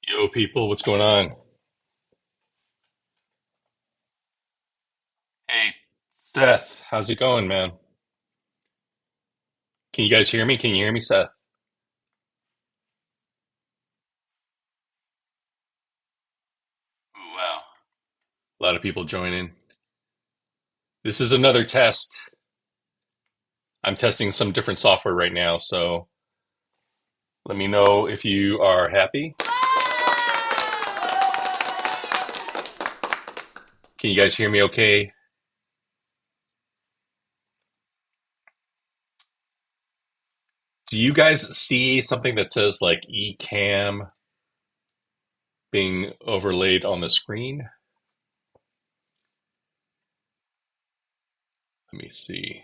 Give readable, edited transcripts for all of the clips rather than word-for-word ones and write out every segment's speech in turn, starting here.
Yo, people, what's going on? Hey, Seth, how's it going, man? Can you guys hear me? Can you hear me, Seth? Ooh, wow. A lot of people joining. This is another test. I'm testing some different software right now, so let me know if you are happy. Can you guys hear me okay? Do you guys see something that says like eCam being overlaid on the screen? Let me see.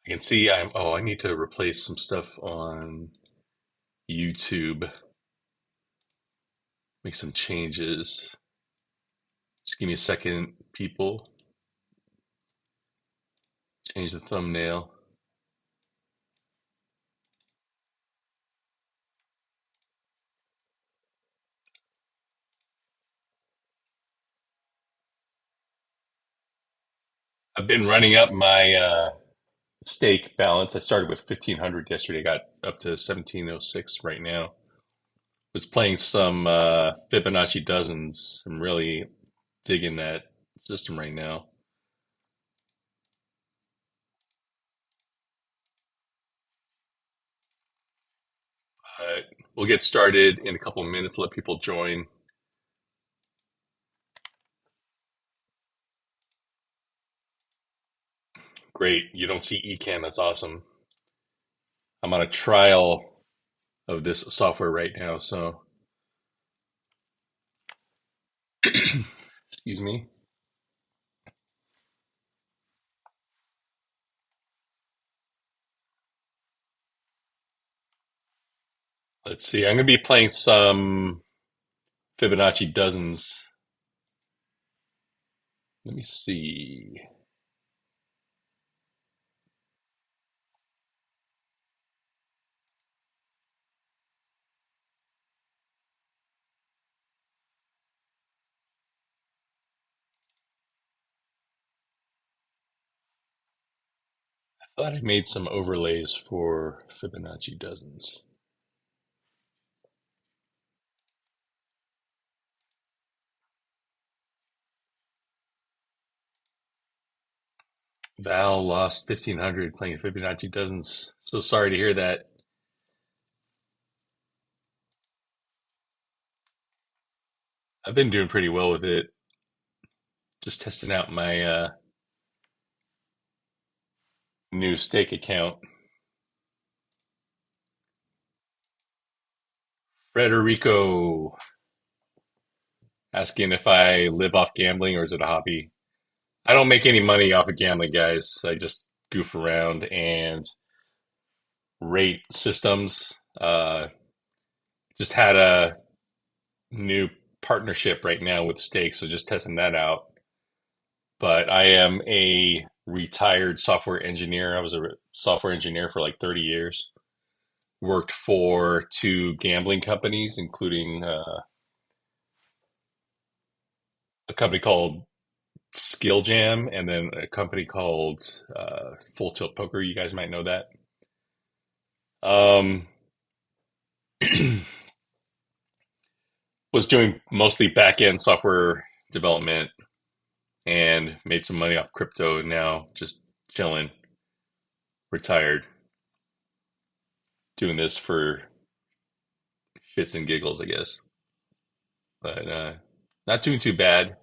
I can see I need to replace some stuff on YouTube. Make some changes. Just give me a second, people. Change the thumbnail. I've been running up my stake balance. I started with 1500 yesterday, got up to 1706 right now. Was playing some Fibonacci dozens. I'm really digging that system right now. We'll get started in a couple of minutes, let people join. Great. You don't see eCam. That's awesome. I'm on a trial of this software right now, so excuse me. Let's see. I'm going to be playing some Fibonacci dozens. Let me see. I thought I made some overlays for Fibonacci dozens. Val lost 1500 playing Fibonacci dozens. So sorry to hear that. I've been doing pretty well with it. Just testing out my new stake account. Frederico asking if I live off gambling or is it a hobby? I don't make any money off of gambling, guys. I just goof around and rate systems. Just had a new partnership right now with Stake, so just testing that out. But I am a retired software engineer. I was a software engineer for like 30 years. Worked for two gambling companies, including a company called Skill Jam and then a company called Full Tilt Poker. You guys might know that. Um, Was doing mostly back end software development and made some money off crypto. And now just chilling, retired, doing this for shits and giggles, I guess. But not doing too bad.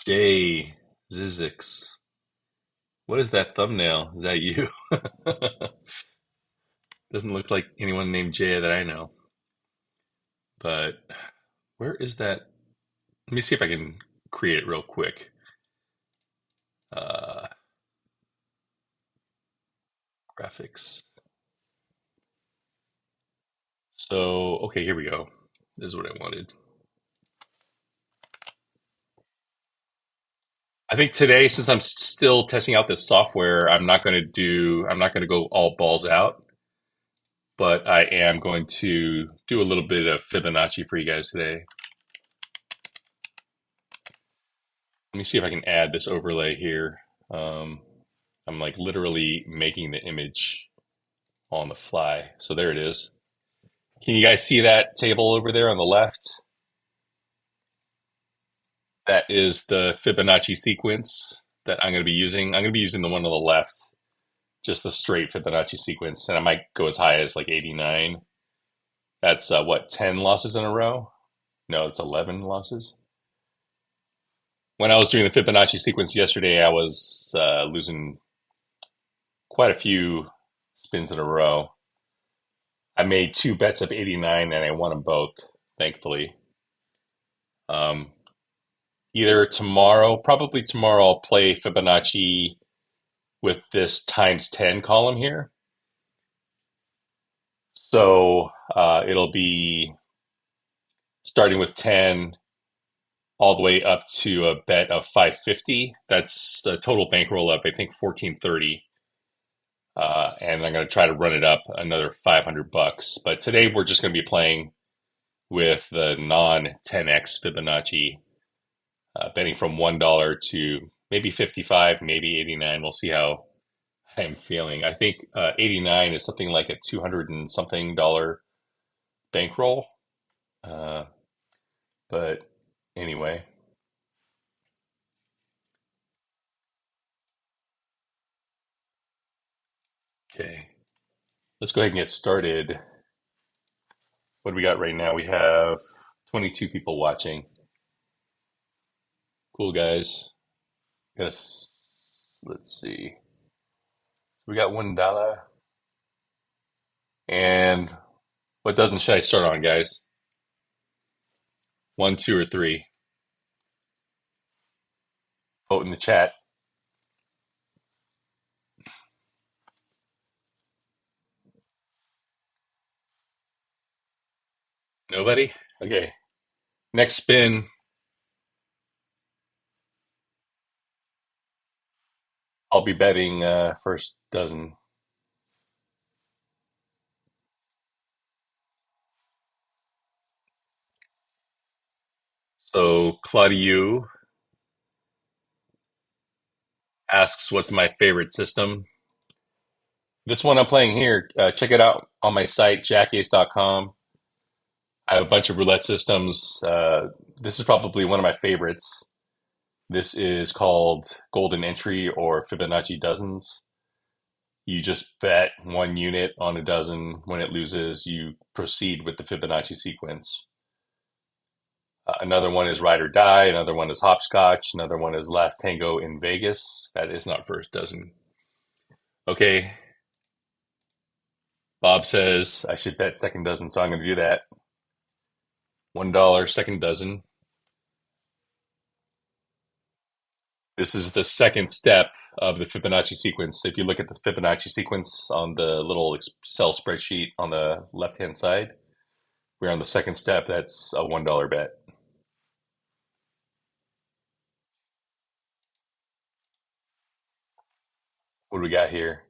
Jay Zizix. What is that thumbnail? Is that you? Doesn't look like anyone named Jay that I know. But where is that? Let me see if I can create it real quick. Uh, Graphics. So, okay, here we go. This is what I wanted. I think today, since I'm still testing out this software, I'm not going to go all balls out, but I am going to do a little bit of Fibonacci for you guys today. Let me see if I can add this overlay here. I'm like literally making the image on the fly. So there it is. Can you guys see that table over there on the left? That is the Fibonacci sequence that I'm going to be using. I'm going to be using the one on the left, just the straight Fibonacci sequence, and I might go as high as like 89. That's what, 10 losses in a row? No, it's 11 losses. When I was doing the Fibonacci sequence yesterday, I was losing quite a few spins in a row. I made two bets of 89 and I won them both, thankfully. Um, Either tomorrow, probably tomorrow, I'll play Fibonacci with this times 10 column here. So it'll be starting with 10 all the way up to a bet of 550. That's a total bankroll of, I think, 1430. And I'm going to try to run it up another 500 bucks. But today we're just going to be playing with the non 10x Fibonacci, betting from $1 to maybe 55, maybe 89. We'll see how I'm feeling. I think 89 is something like a 200 and something dollar bankroll. Uh, but anyway, okay, let's go ahead and get started. What do we got right now? We have 22 people watching. Cool, guys. Yes. Let's see. We got $1. And what dozen should I start on, guys? One, two, or three? Vote in the chat. Nobody? Okay. Next spin. I'll be betting first dozen. So Claudio asks, "What's my favorite system?" This one I'm playing here. Check it out on my site, jackace.com. I have a bunch of roulette systems. This is probably one of my favorites. This is called Golden Entry or Fibonacci Dozens. You just bet one unit on a dozen. When it loses, you proceed with the Fibonacci sequence. Another one is Ride or Die. Another one is Hopscotch. Another one is Last Tango in Vegas. That is not first dozen. Okay. Bob says I should bet second dozen, so I'm going to do that. $1 second dozen. This is the second step of the Fibonacci sequence. If you look at the Fibonacci sequence on the little Excel spreadsheet on the left-hand side, we're on the second step. That's a $1 bet. What do we got here?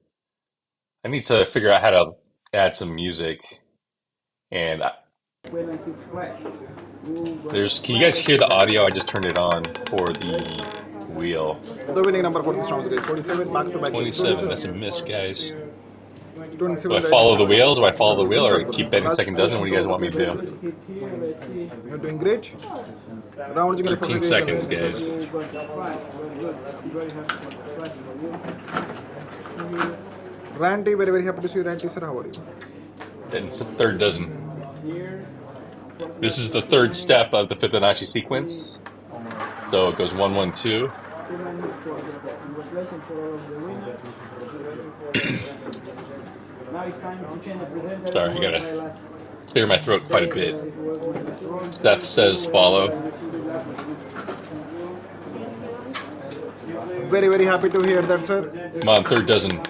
I need to figure out how to add some music. And can you guys hear the audio? I just turned it on for the wheel. The winning number for this round is 27, back to back. 27, that's a miss, guys. Do I 27, right? follow the wheel? Do I follow the wheel or keep betting second dozen? Congratulations What do to you guys all the want me players to do? yesterday. You're doing great. Rounds in 13 progression, seconds, right? guys. Randy, very, very happy to see you. Randy, sir, how are you? Betting third dozen. This is the third step of the Fibonacci sequence. So it goes 1, 1, 2. Sorry, I gotta clear my throat quite a bit. Seth says follow. Very, very happy to hear that, sir. I'm on third dozen.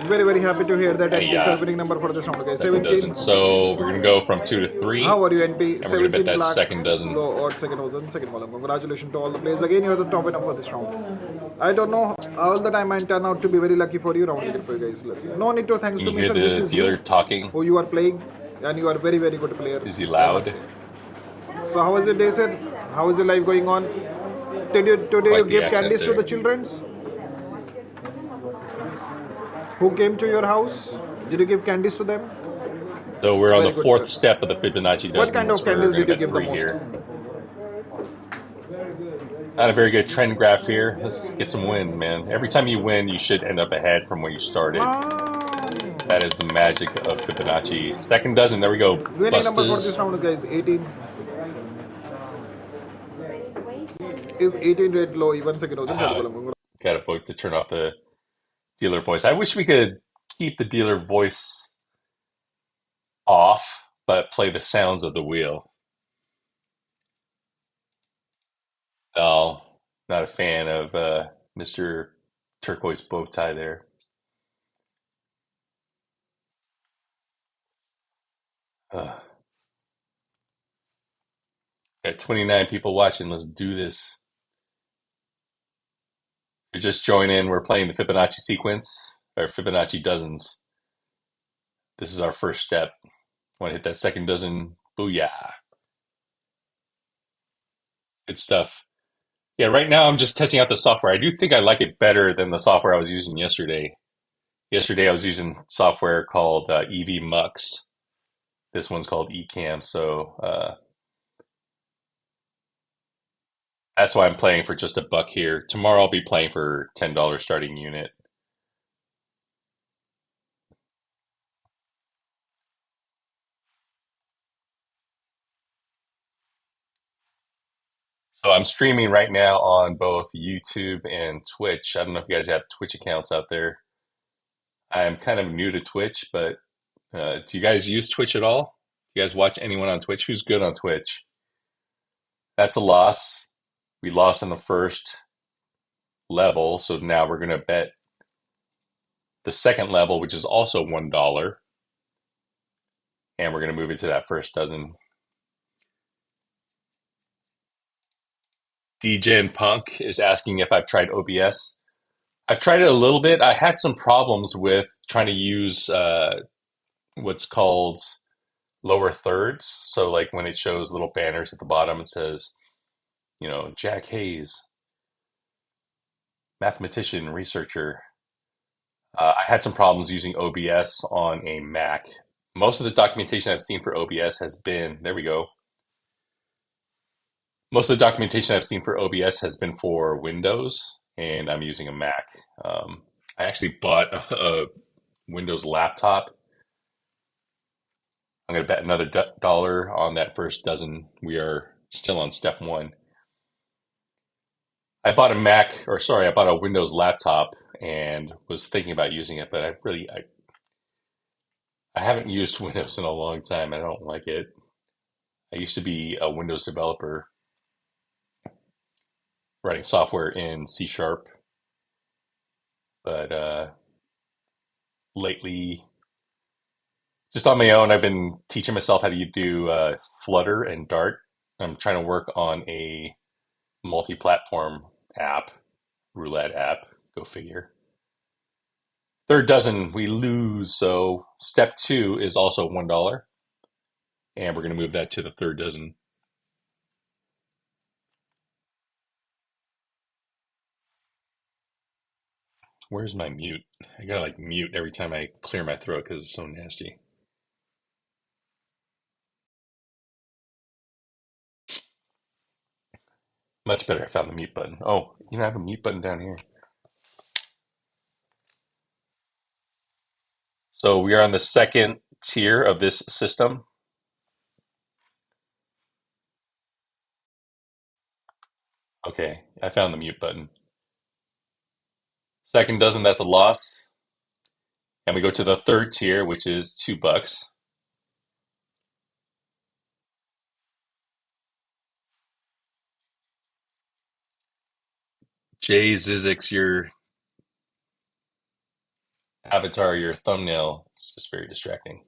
Very, very happy to hear that. Hey, NP, sir, winning number for this round. Okay, second 17. dozen. So we're gonna go from 2 to 3, How are you, NP? and we're gonna bet 17 that black. second dozen. Go odd second dozen, second column. Congratulations to all the players. Again, you're the top winner for this round. I don't know, all the time I turn out to be very lucky for you. Round again for you guys. No need to thanks Can to you me, hear sir. This the is dealer you talking? who you are playing, and you are very, very good player. Is he I must loud? say. So how was your day, sir? How is your life going on? Today you Quite the give accent candies to there. the childrens who came to your house. Did you give candies to them? So we're on the Very good, fourth sir. step of the Fibonacci What kind dozens. of We're candies gonna did you bet give the 3 most? here. Not a very good trend graph here. Let's get some wins, man. Every time you win, you should end up ahead from where you started. Wow. That is the magic of Fibonacci. Second dozen. There we go. Winning number for this Busters. round, guys, 18. Is 18 red low, even second dozen. Got to vote to turn off the dealer voice. I wish we could keep the dealer voice off, but play the sounds of the wheel. Oh, not a fan of Mr. Turquoise bow tie there. Got 29 people watching. Let's do this. We just join in. We're playing the Fibonacci sequence, or Fibonacci dozens. This is our first step. Want to hit that second dozen? Booyah. Good stuff. Yeah, right now I'm just testing out the software. I do think I like it better than the software I was using yesterday. Yesterday I was using software called EV Mux. This one's called Ecamm. So that's why I'm playing for just $1 here. Tomorrow I'll be playing for $10 starting unit. So I'm streaming right now on both YouTube and Twitch. I don't know if you guys have Twitch accounts out there. I'm kind of new to Twitch, but do you guys use Twitch at all? Do you guys watch anyone on Twitch? Who's good on Twitch? That's a loss. We lost on the first level, so now we're going to bet the second level, which is also $1, and we're going to move into that first dozen. DJN Punk is asking if I've tried OBS. I've tried it a little bit. I had some problems with trying to use what's called lower thirds. So, like when it shows little banners at the bottom, it says, Jack Hayes, mathematician, researcher. I had some problems using OBS on a Mac. Most of the documentation I've seen for OBS has been, there we go. Most of the documentation I've seen for OBS has been for Windows, and I'm using a Mac. I actually bought a Windows laptop. I'm going to bet another dollar on that first dozen. We are still on step 1. I bought a Windows laptop and was thinking about using it, but I haven't used Windows in a long time. I don't like it. I used to be a Windows developer writing software in C Sharp, but lately, just on my own, I've been teaching myself how to do Flutter and Dart. I'm trying to work on a multi-platform app, Roulette app. Go figure. Third dozen, we lose. So step 2 is also $1, and we're going to move that to the third dozen. Where's my mute? I gotta like mute every time I clear my throat because it's so nasty. Much better. I found the mute button. Oh, I have a mute button down here. So we are on the second tier of this system. Okay, I found the mute button. Second dozen, that's a loss. And we go to the third tier, which is $2. Jay Zizix, your avatar, your thumbnail, it's just very distracting.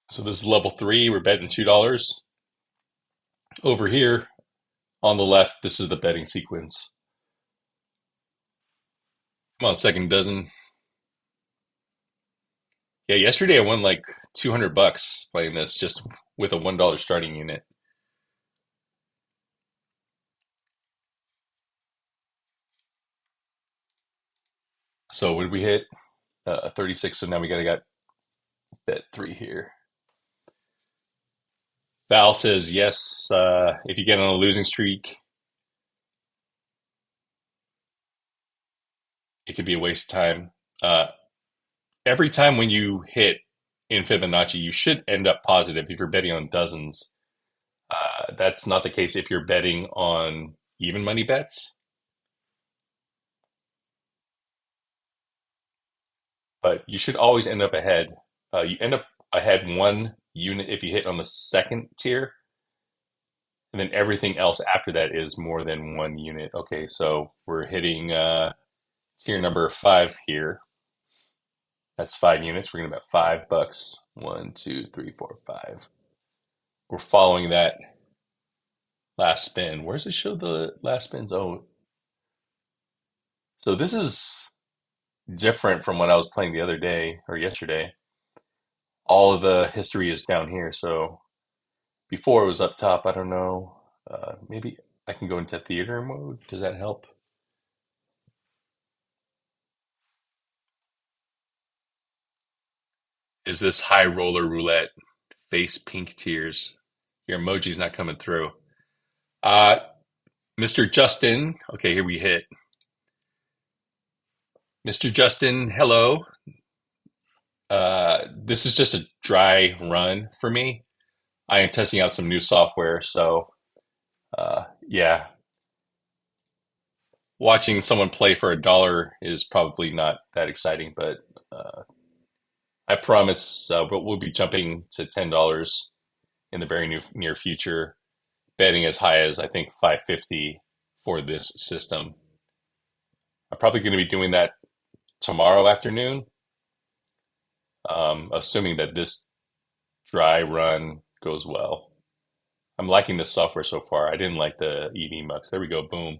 So this is level 3. We're betting $2. Over here on the left, this is the betting sequence. Come on, second dozen. Yeah, yesterday I won like $200 playing this just with a $1 starting unit. So what did we hit? 36. So now we got bet 3 here. Val says yes. If you get on a losing streak, it could be a waste of time. Uh, every time when you hit in Fibonacci, you should end up positive if you're betting on dozens. That's not the case if you're betting on even money bets, but you should always end up ahead. You end up ahead 1 unit if you hit on the second tier, and then everything else after that is more than 1 unit. Okay, so we're hitting tier number 5 here. That's 5 units. We're gonna bet $5. 1, 2, 3, 4, 5. We're following that last spin. Where's it show the last spins? Oh, so this is different from what I was playing the other day or yesterday. All of the history is down here. So before it was up top. I don't know. Maybe I can go into theater mode. Does that help? Is this high roller roulette? Face pink tears. Your emoji's not coming through. Uh, Mr. Justin. Okay, here we hit. Mr. Justin, hello. This is just a dry run for me. I am testing out some new software, so yeah, watching someone play for $1 is probably not that exciting, but I promise we'll be jumping to $10 in the very near future, betting as high as I think 550 for this system. I'm probably going to be doing that tomorrow afternoon, assuming that this dry run goes well. I'm liking this software so far. I didn't like the EV Mux. There we go. Boom.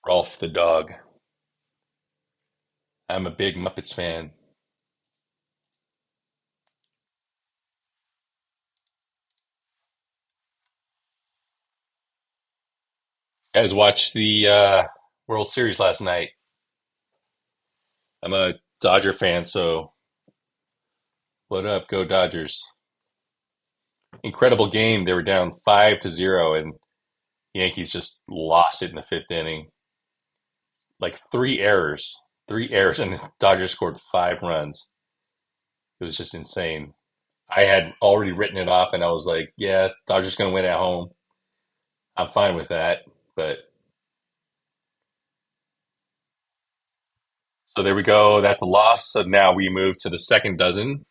Rolf the dog. I'm a big Muppets fan. Guys, watched the World Series last night. I'm a Dodger fan, so what up? Go Dodgers. Incredible game. They were down 5-0, and Yankees just lost it in the fifth inning. Like three errors, and the Dodgers scored 5 runs. It was just insane. I had already written it off, and I was like, "Yeah, Dodgers gonna win at home. I'm fine with that." But so there we go. That's a loss. So now we move to the second dozen.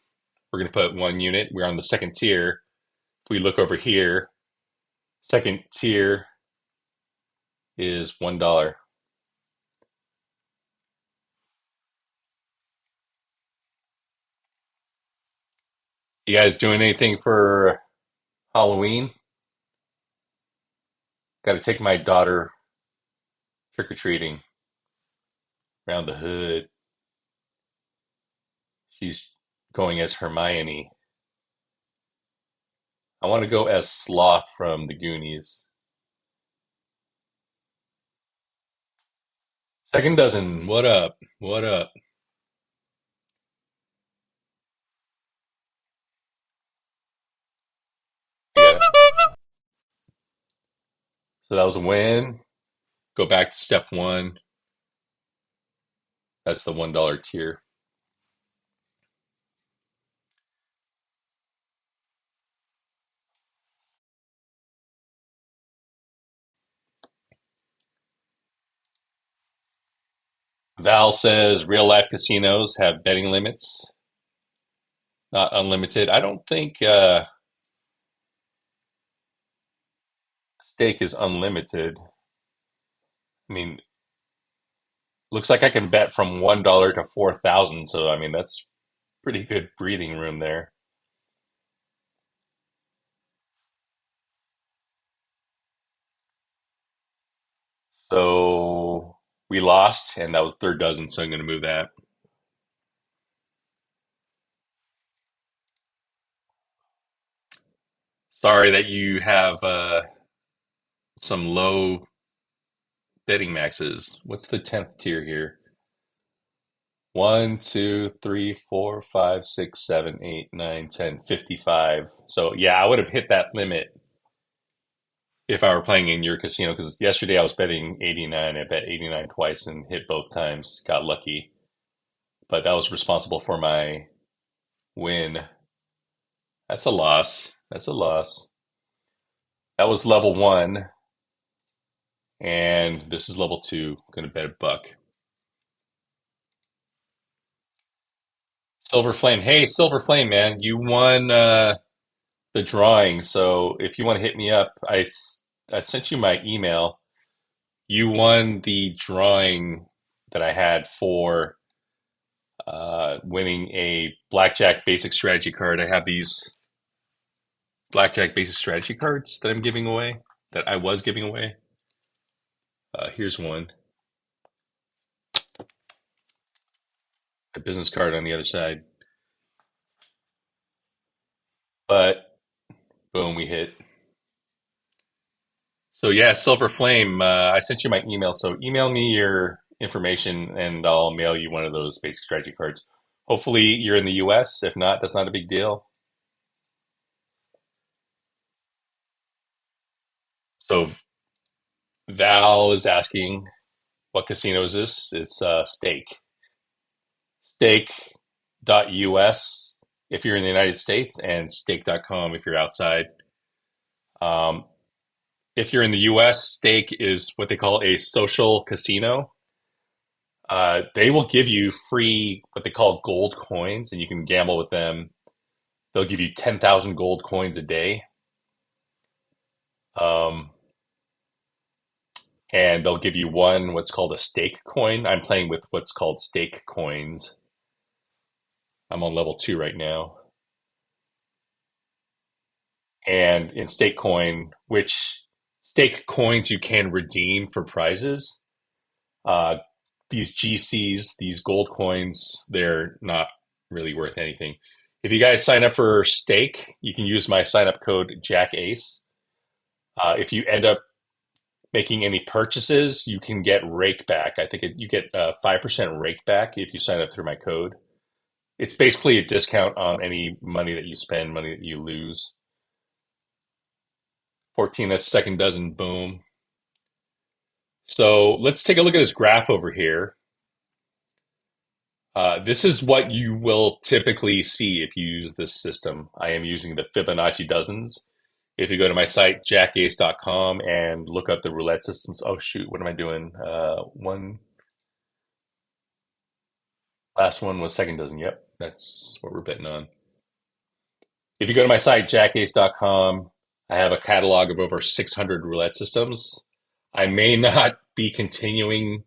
We're gonna put 1 unit. We're on the second tier. If we look over here, second tier is $1. You guys doing anything for Halloween? Got to take my daughter trick or treating around the hood. She's going as Hermione. I want to go as Sloth from the Goonies. Second dozen. What up? What up? Yeah. So that was a win. Go back to step one. That's the $1 tier. Val says real life casinos have betting limits, not unlimited. I don't think stake is unlimited. I mean, looks like I can bet from $1 to 4,000. So I mean, that's pretty good breathing room there. So we lost, and that was third dozen. So I'm going to move that. Sorry that you have some low betting maxes. What's the 10th tier here? One, two, three, four, five, six, seven, eight, nine, 10, 55. So yeah, I would have hit that limit if I were playing in your casino because yesterday I was betting 89. I bet 89 twice and hit both times. Got lucky. But that was responsible for my win. That's a loss. That's a loss. That was level one, and this is level two. Gonna bet a buck. Silver Flame. Hey, Silver Flame, man, you won the drawing. So if you want to hit me up, I sent you my email. You won the drawing that I had for winning a blackjack basic strategy card. I have these blackjack basic strategy cards that I'm giving away, that I was giving away. Here's one, a business card on the other side. But boom, we hit. So yeah, Silver Flame. I sent you my email, so email me your information, and I'll mail you one of those basic strategy cards. Hopefully, you're in the U.S. If not, that's not a big deal. So Val is asking, what casino is this? It's Stake. Stake.us if you're in the United States, and Stake.com if you're outside. Um, if you're in the US, Stake is what they call a social casino. They will give you free, what they call gold coins, and you can gamble with them. They'll give you 10,000 gold coins a day. Um, and they'll give you one, what's called a stake coin. I'm playing with what's called stake coins. I'm on level two right now. And in stake coin, which stake coins you can redeem for prizes. Uh, these GCs, these gold coins, they're not really worth anything. If you guys sign up for stake, you can use my sign up code JackAce. If you end up making any purchases, you can get rake back. I think you get 5% rake back if you sign up through my code. It's basically a discount on any money that you spend, money that you lose. 14, that's second dozen, boom. So let's take a look at this graph over here. This is what you will typically see if you use this system. I am using the Fibonacci dozens. If you go to my site, jackace.com, and look up the roulette systems. Oh, shoot, what am I doing? Last one was second dozen. Yep, that's what we're betting on. If you go to my site, jackace.com, I have a catalog of over 600 roulette systems. I may not be continuing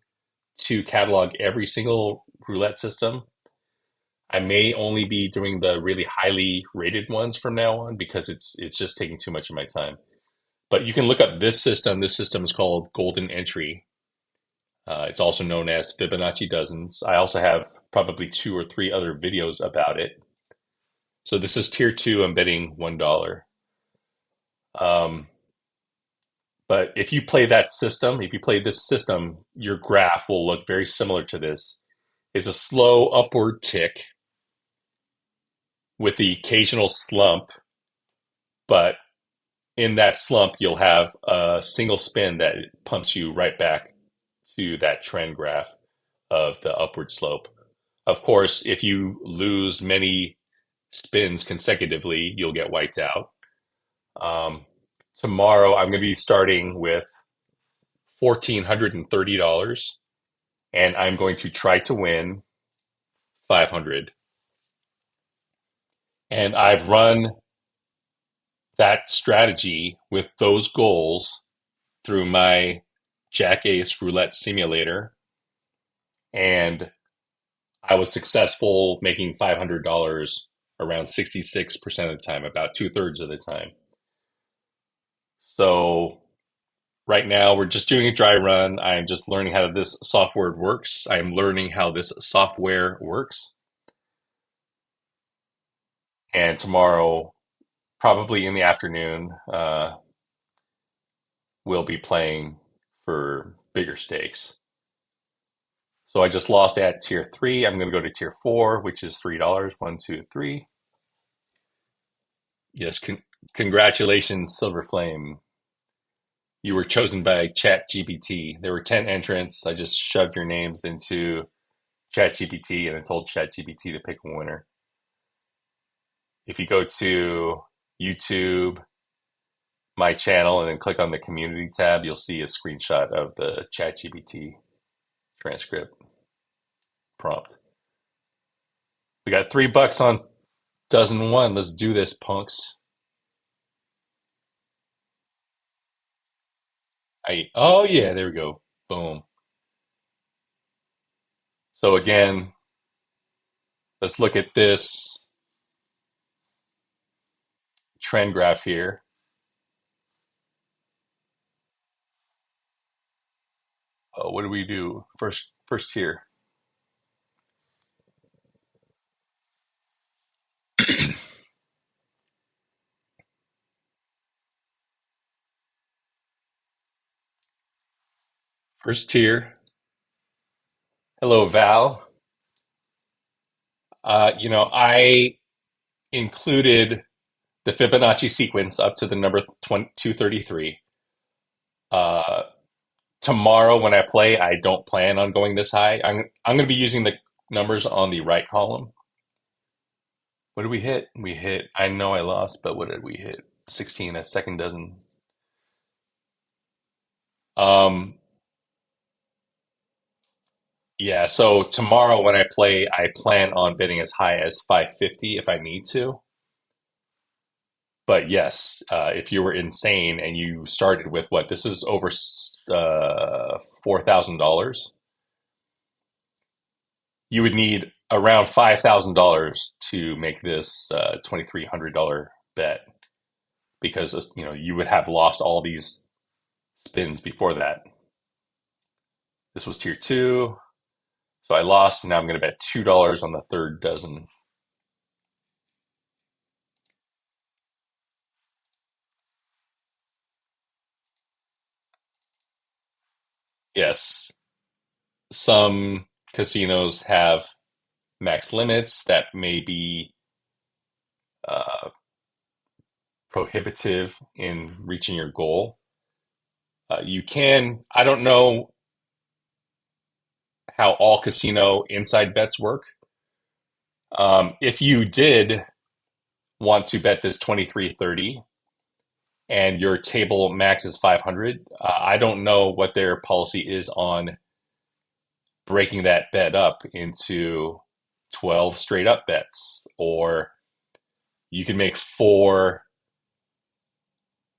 to catalog every single roulette system. I may only be doing the really highly rated ones from now on because it's just taking too much of my time. But you can look up this system. This system is called Golden Entry. It's also known as Fibonacci dozens. I also have probably two or three other videos about it. So this is tier two. I'm betting $1. Um, but if you play that system, if you play this system, your graph will look very similar to this. It's a slow upward tick with the occasional slump, but in that slump, you'll have a single spin that pumps you right back to that trend graph of the upward slope. Of course, if you lose many spins consecutively, you'll get wiped out. Um, Tomorrow, I'm going to be starting with $1,430, and I'm going to try to win 500. And I've run that strategy with those goals through my Jack Ace Roulette simulator, and I was successful making $500 around 66% of the time, about two-thirds of the time. So right now we're just doing a dry run. I'm just learning how this software works. I'm learning how this software works. And tomorrow, probably in the afternoon, we'll be playing for bigger stakes. So I just lost at tier three. I'm going to go to tier four, which is $3. One, two, three. Yes, congratulations, Silver Flame. You were chosen by ChatGPT. There were 10 entrants. I just shoved your names into ChatGPT and then told ChatGPT to pick a winner. If you go to YouTube, my channel, and then click on the community tab, you'll see a screenshot of the ChatGPT transcript prompt. We got $3 on dozen one. Let's do this, punks. Oh yeah, there we go. Boom. So again, let's look at this trend graph here. What do we do? First here. First tier. Hello, Val. I included the Fibonacci sequence up to the number 233. Uh, Tomorrow, when I play, I don't plan on going this high. I'm going to be using the numbers on the right column. What did we hit? We hit. I know I lost, but what did we hit? 16. That second dozen. Um, yeah. So tomorrow, when I play, I plan on bidding as high as 550 if I need to. But yes, if you were insane and you started with what? This is over $4,000. You would need around $5,000 to make this $2,300 bet because you would have lost all these spins before that. This was tier two, so I lost. And now I'm going to bet $2 on the third dozen. Yes, some casinos have max limits that may be uh, prohibitive in reaching your goal. You can, I don't know how all casino inside bets work. If you did want to bet this 2330 and your table max is 500, I don't know what their policy is on breaking that bet up into 12 straight up bets, or you can make four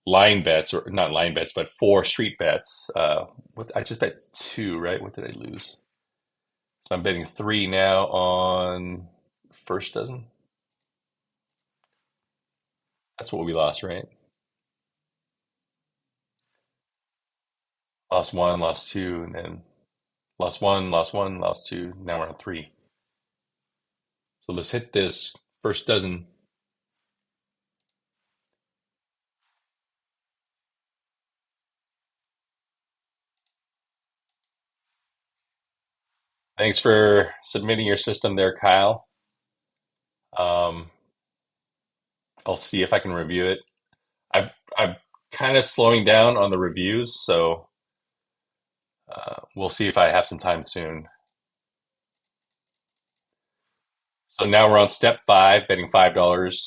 line bets, or not line bets, but four street bets. I just bet two, right? What did I lose? So I'm betting three now on first dozen. That's what we lost, right? Lost one, lost two, and then lost one, lost one, lost two. Now we're on three. So let's hit this first dozen. Thanks for submitting your system there, Kyle. Um, I'll see if I can review it. I'm kind of slowing down on the reviews, so we'll see if I have some time soon. So now we're on step five, betting $5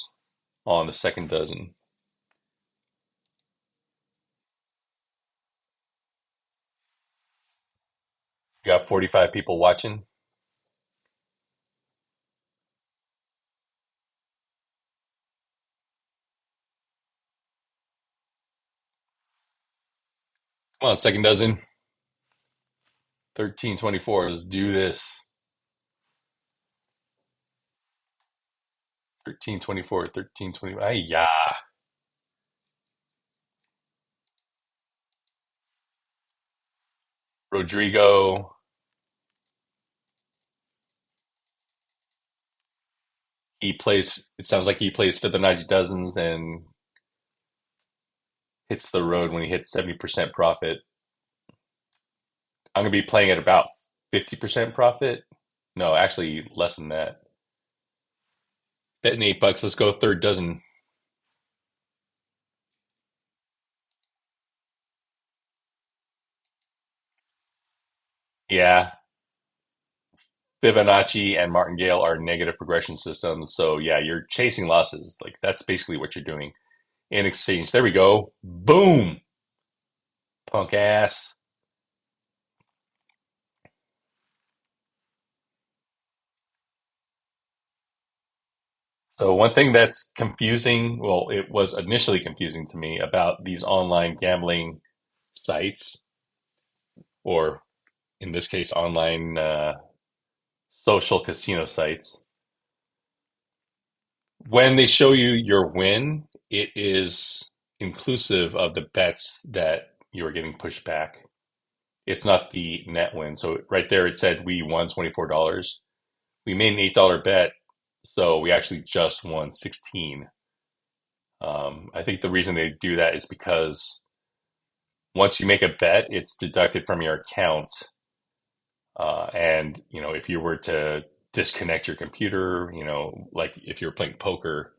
on the second dozen. You got 45 people watching. Come on, second dozen. 1324. Let's do this. 1324, 1320. Ay, yeah. Rodrigo. He plays, it sounds like he plays Fibonacci dozens and hits the road when he hits 70% profit. I'm going to be playing at about 50% profit. No, actually less than that. Betting $8. Let's go third dozen. Yeah, Fibonacci and Martingale are negative progression systems. So yeah, you're chasing losses. Like that's basically what you're doing in exchange. There we go. Boom. Punk ass. So one thing that's confusing, well, it was initially confusing to me about these online gambling sites, or in this case, online social casino sites. When they show you your win, it is inclusive of the bets that you are getting pushed back. It's not the net win. So right there, it said we won $24. We made an $8 bet, so we actually just won 16. I think the reason they do that is because once you make a bet, it's deducted from your account. And if you were to disconnect your computer, like if you're playing poker,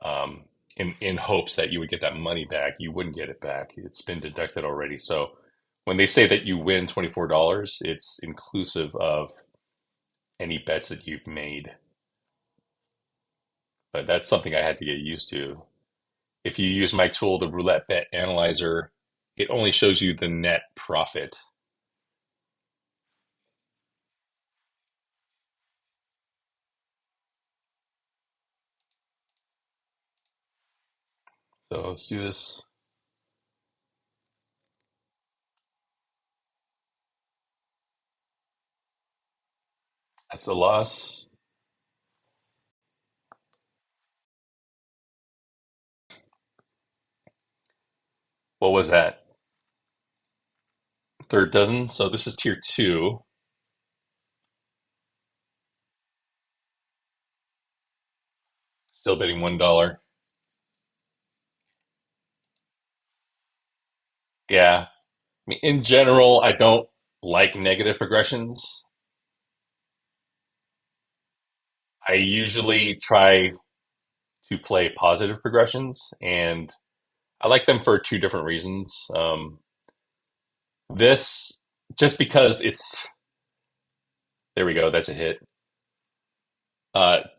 um, in hopes that you would get that money back, you wouldn't get it back. It's been deducted already. So when they say that you win $24, it's inclusive of any bets that you've made. But that's something I had to get used to. If you use my tool, the Roulette Bet Analyzer, it only shows you the net profit. So let's do this. That's a loss. What was that? Third dozen. So this is tier two. Still betting $1. Yeah. I mean, in general, I don't like negative progressions. I usually try to play positive progressions, and I like them for two different reasons. This, just because it's, there we go, that's a hit.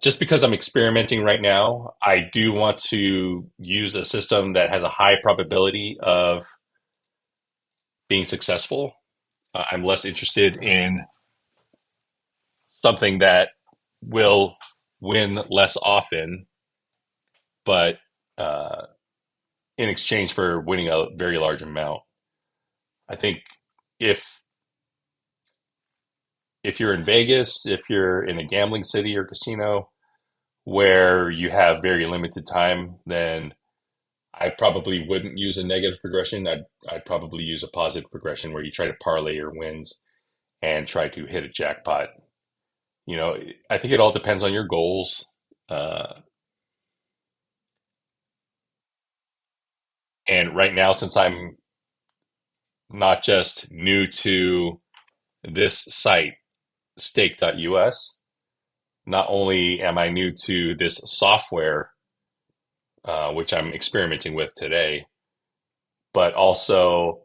Just because I'm experimenting right now, I do want to use a system that has a high probability of being successful. I'm less interested in something that will win less often, but uh, in exchange for winning a very large amount. I think if if you're in Vegas, if you're in a gambling city or casino where you have very limited time, then I probably wouldn't use a negative progression. I'd probably use a positive progression where you try to parlay your wins and try to hit a jackpot. You know, I think it all depends on your goals. Uh, and right now, since I'm not just new to this site, stake.us, not only am I new to this software, which I'm experimenting with today, but also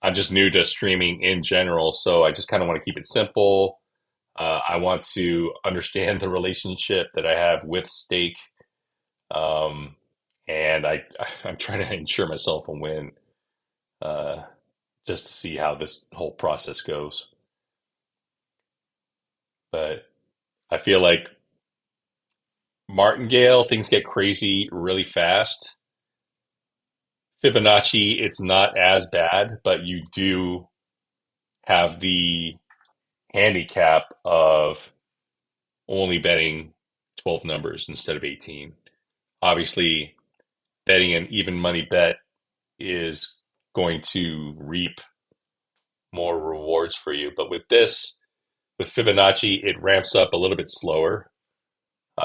I'm just new to streaming in general. So I just kind of want to keep it simple. I want to understand the relationship that I have with stake. Um, and I'm trying to ensure myself a win, uh, just to see how this whole process goes. But I feel like Martingale, things get crazy really fast. Fibonacci, it's not as bad, but you do have the handicap of only betting 12 numbers instead of 18. Obviously, betting an even money bet is going to reap more rewards for you. But with this, with Fibonacci, it ramps up a little bit slower.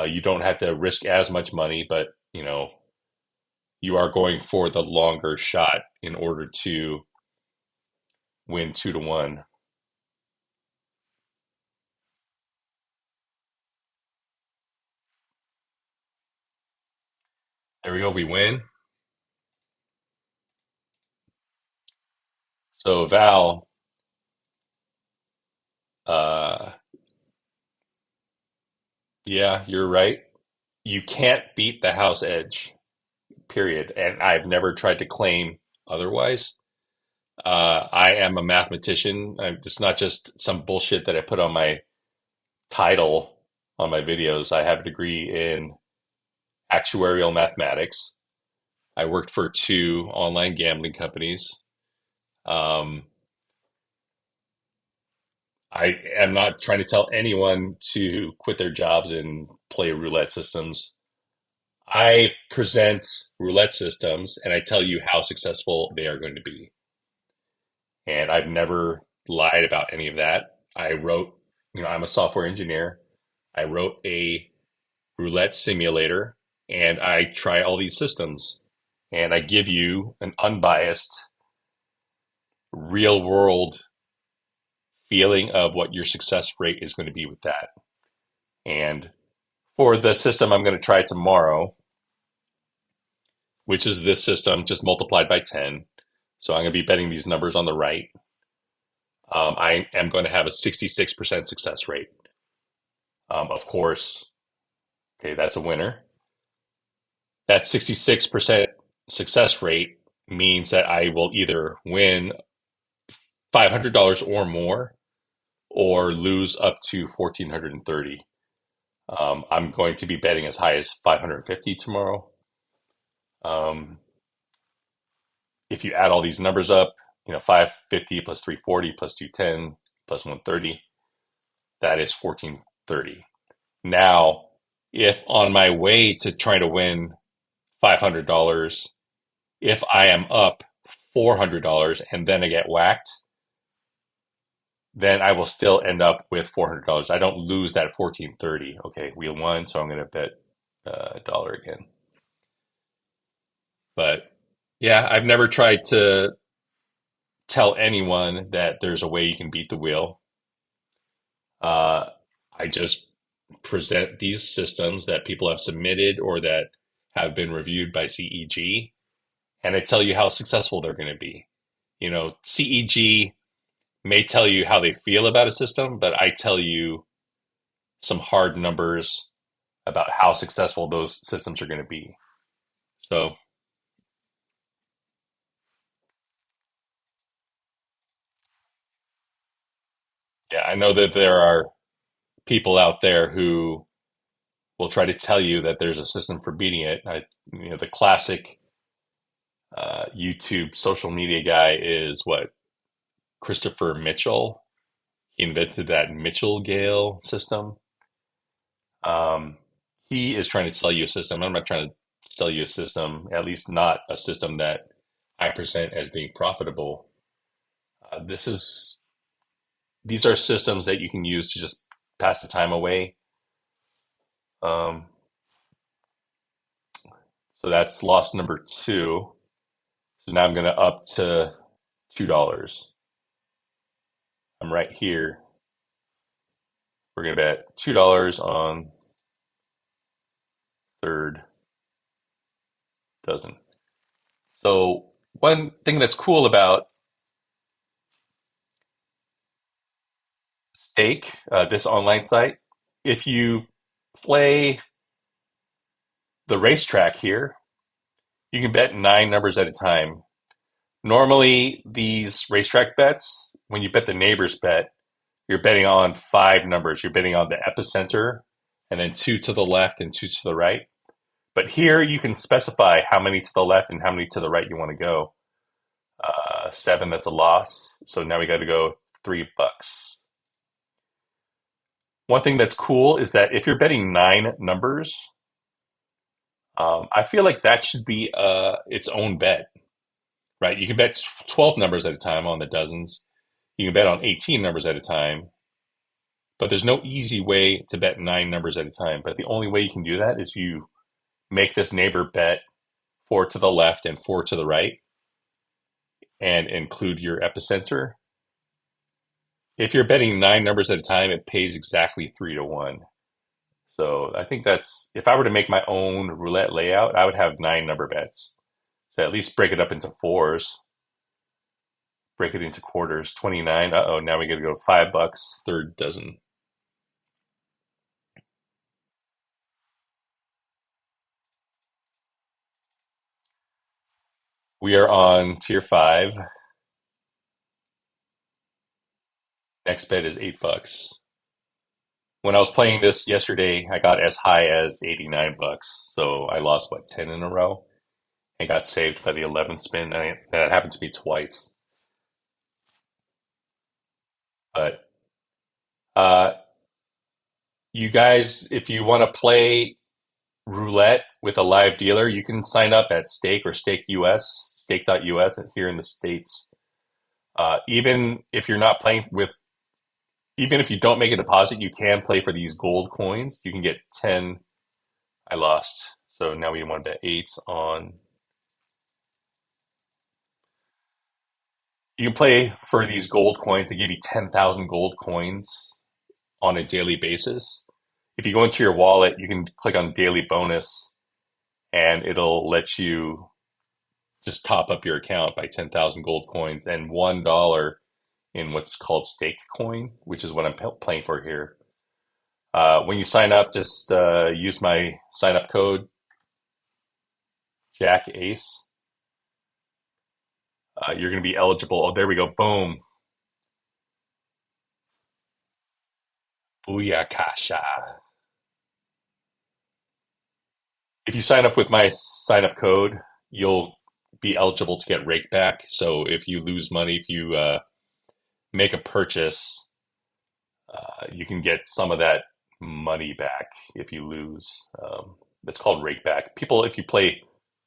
You don't have to risk as much money, but you are going for the longer shot in order to win 2 to 1. There we go. We win. So Val, uh, yeah, you're right. You can't beat the house edge, period. And I've never tried to claim otherwise. I am a mathematician. It's not just some bullshit that I put on my title on my videos. I have a degree in actuarial mathematics. I worked for two online gambling companies. Um, I am not trying to tell anyone to quit their jobs and play roulette systems. I present roulette systems and I tell you how successful they are going to be. And I've never lied about any of that. I wrote, I'm a software engineer. I wrote a roulette simulator and I try all these systems and I give you an unbiased, real world feeling of what your success rate is going to be with that. And for the system I'm going to try tomorrow, which is this system just multiplied by 10. So I'm going to be betting these numbers on the right. I am going to have a 66% success rate. Of course, okay, that's a winner. That 66% success rate means that I will either win $500 or more or lose up to 1,430. I'm going to be betting as high as 550 tomorrow. Um, if you add all these numbers up, 550 plus 340 plus 210 plus 130, that is 1430. Now, if on my way to trying to win $500, if I am up $400 and then I get whacked, then I will still end up with $400. I don't lose that 1430. Okay, we won, so I'm going to bet a dollar again. But yeah, I've never tried to tell anyone that there's a way you can beat the wheel. Uh, I just present these systems that people have submitted or that have been reviewed by CEG, and I tell you how successful they're going to be. CEG may tell you how they feel about a system, but I tell you some hard numbers about how successful those systems are going to be. So, yeah, I know that there are people out there who will try to tell you that there's a system for beating it. The classic YouTube social media guy is what? Christopher Mitchell. He invented that Mitchell-Gale system. Um, he is trying to sell you a system. I'm not trying to sell you a system, at least not a system that I present as being profitable. This is these are systems that you can use to just pass the time away. Um, so that's loss number two. So now I'm going to up to $2. I'm right here. We're going to bet $2 on third dozen. So one thing that's cool about Stake, this online site, if you play the racetrack here, you can bet 9 numbers at a time. Normally, these racetrack bets, when you bet the neighbor's bet, you're betting on 5 numbers. You're betting on the epicenter and then two to the left and two to the right. But here you can specify how many to the left and how many to the right you want to go. 7, that's a loss. So now we got to go $3. One thing that's cool is that if you're betting 9 numbers, I feel like that should be its own bet, right? You can bet 12 numbers at a time on the dozens. You can bet on 18 numbers at a time, but there's no easy way to bet 9 numbers at a time. But the only way you can do that is you make this neighbor bet 4 to the left and 4 to the right and include your epicenter. If you're betting 9 numbers at a time, it pays exactly 3 to 1. So I think that's, if I were to make my own roulette layout, I would have 9 number bets. So at least break it up into fours, break it into quarters. 29. Uh-oh, now we got to go $5, third dozen. We are on tier 5. Next bet is $8. When I was playing this yesterday, I got as high as $89. So I lost, what, 10 in a row? And got saved by the 11th spin. That happened to me twice. But uh, you guys, if you want to play roulette with a live dealer, you can sign up at Stake or Stake US, stake.us here in the States. Even if you're not playing with, even if you don't make a deposit, you can play for these gold coins. You can get 10. I lost. So now we want to bet 8 on. You can play for these gold coins. They give you 10,000 gold coins on a daily basis. If you go into your wallet, you can click on daily bonus and it'll let you just top up your account by 10,000 gold coins and $1 in what's called stake coin, which is what I'm playing for here. When you sign up, just use my sign up code, Jack Ace. You're going to be eligible. Oh, there we go. Boom. Booyakasha. If you sign up with my sign up code, you'll be eligible to get rake back. So if you lose money, if you make a purchase, you can get some of that money back if you lose. That's called rake back. People, if you play,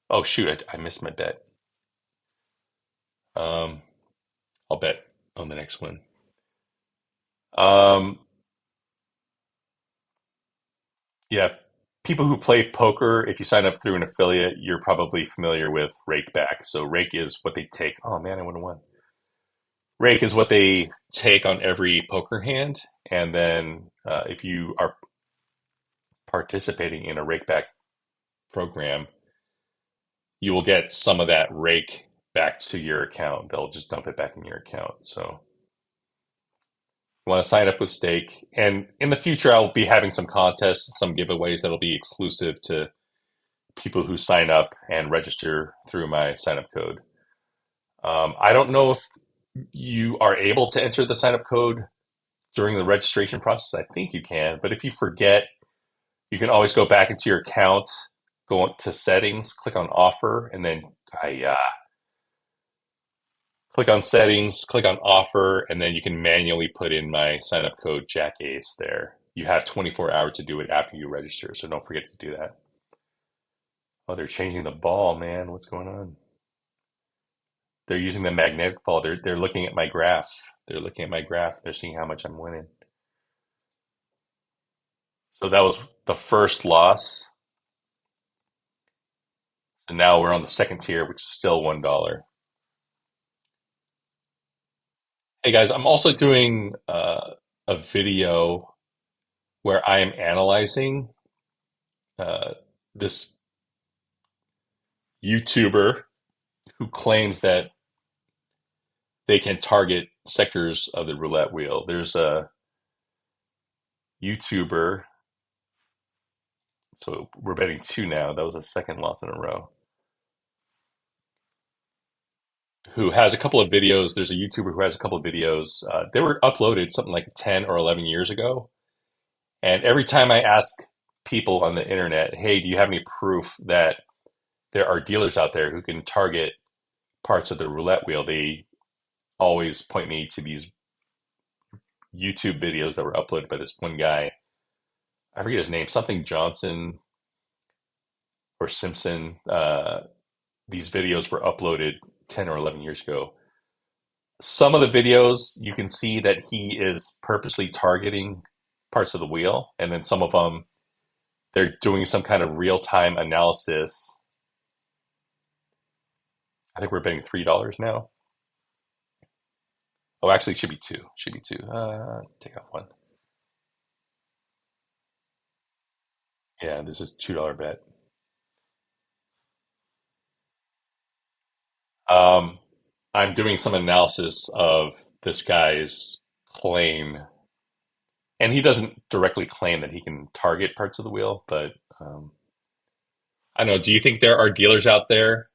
oh shoot, I missed my bet. Um, I'll bet on the next one. Um, yeah, people who play poker, if you sign up through an affiliate, you're probably familiar with rake back. So rake is what they take. Oh man, I would have won. Rake is what they take on every poker hand, and then if you are participating in a rake back program, you will get some of that rake back to your account. They'll just dump it back in your account. So you want to sign up with Stake. And in the future, I'll be having some contests, some giveaways that'll be exclusive to people who sign up and register through my sign up code. I don't know if you are able to enter the sign up code during the registration process. I think you can, but if you forget, you can always go back into your account, go to settings, click on offer, and then click on settings, click on offer, and then you can manually put in my sign up code Jack Ace there. You have 24 hours to do it after you register, so don't forget to do that. Oh, they're changing the ball, man. What's going on? They're using the magnetic ball. They're looking at my graph. They're looking at my graph. They're seeing how much I'm winning. So that was the first loss. And now we're on the second tier, which is still $1. Hey guys, I'm also doing a video where I am analyzing uh, this YouTuber who claims that they can target sectors of the roulette wheel. There's a YouTuber, so we're betting two now. That was a second loss in a row. Who has a couple of videos. There's a YouTuber who has a couple of videos. They were uploaded something like 10 or 11 years ago. And every time I ask people on the internet, hey, do you have any proof that there are dealers out there who can target parts of the roulette wheel, they always point me to these YouTube videos that were uploaded by this one guy. I forget his name, something Johnson or Simpson. These videos were uploaded 10 or 11 years ago. Some of the videos, you can see that he is purposely targeting parts of the wheel, and then some of them, they're doing some kind of real time analysis. I think we're betting $3 now. Oh, actually, it should be two. Should be two. Take off one. Yeah, this is $2 bet. Um, I'm doing some analysis of this guy's claim, and he doesn't directly claim that he can target parts of the wheel, but I don't know. Do you think there are dealers out there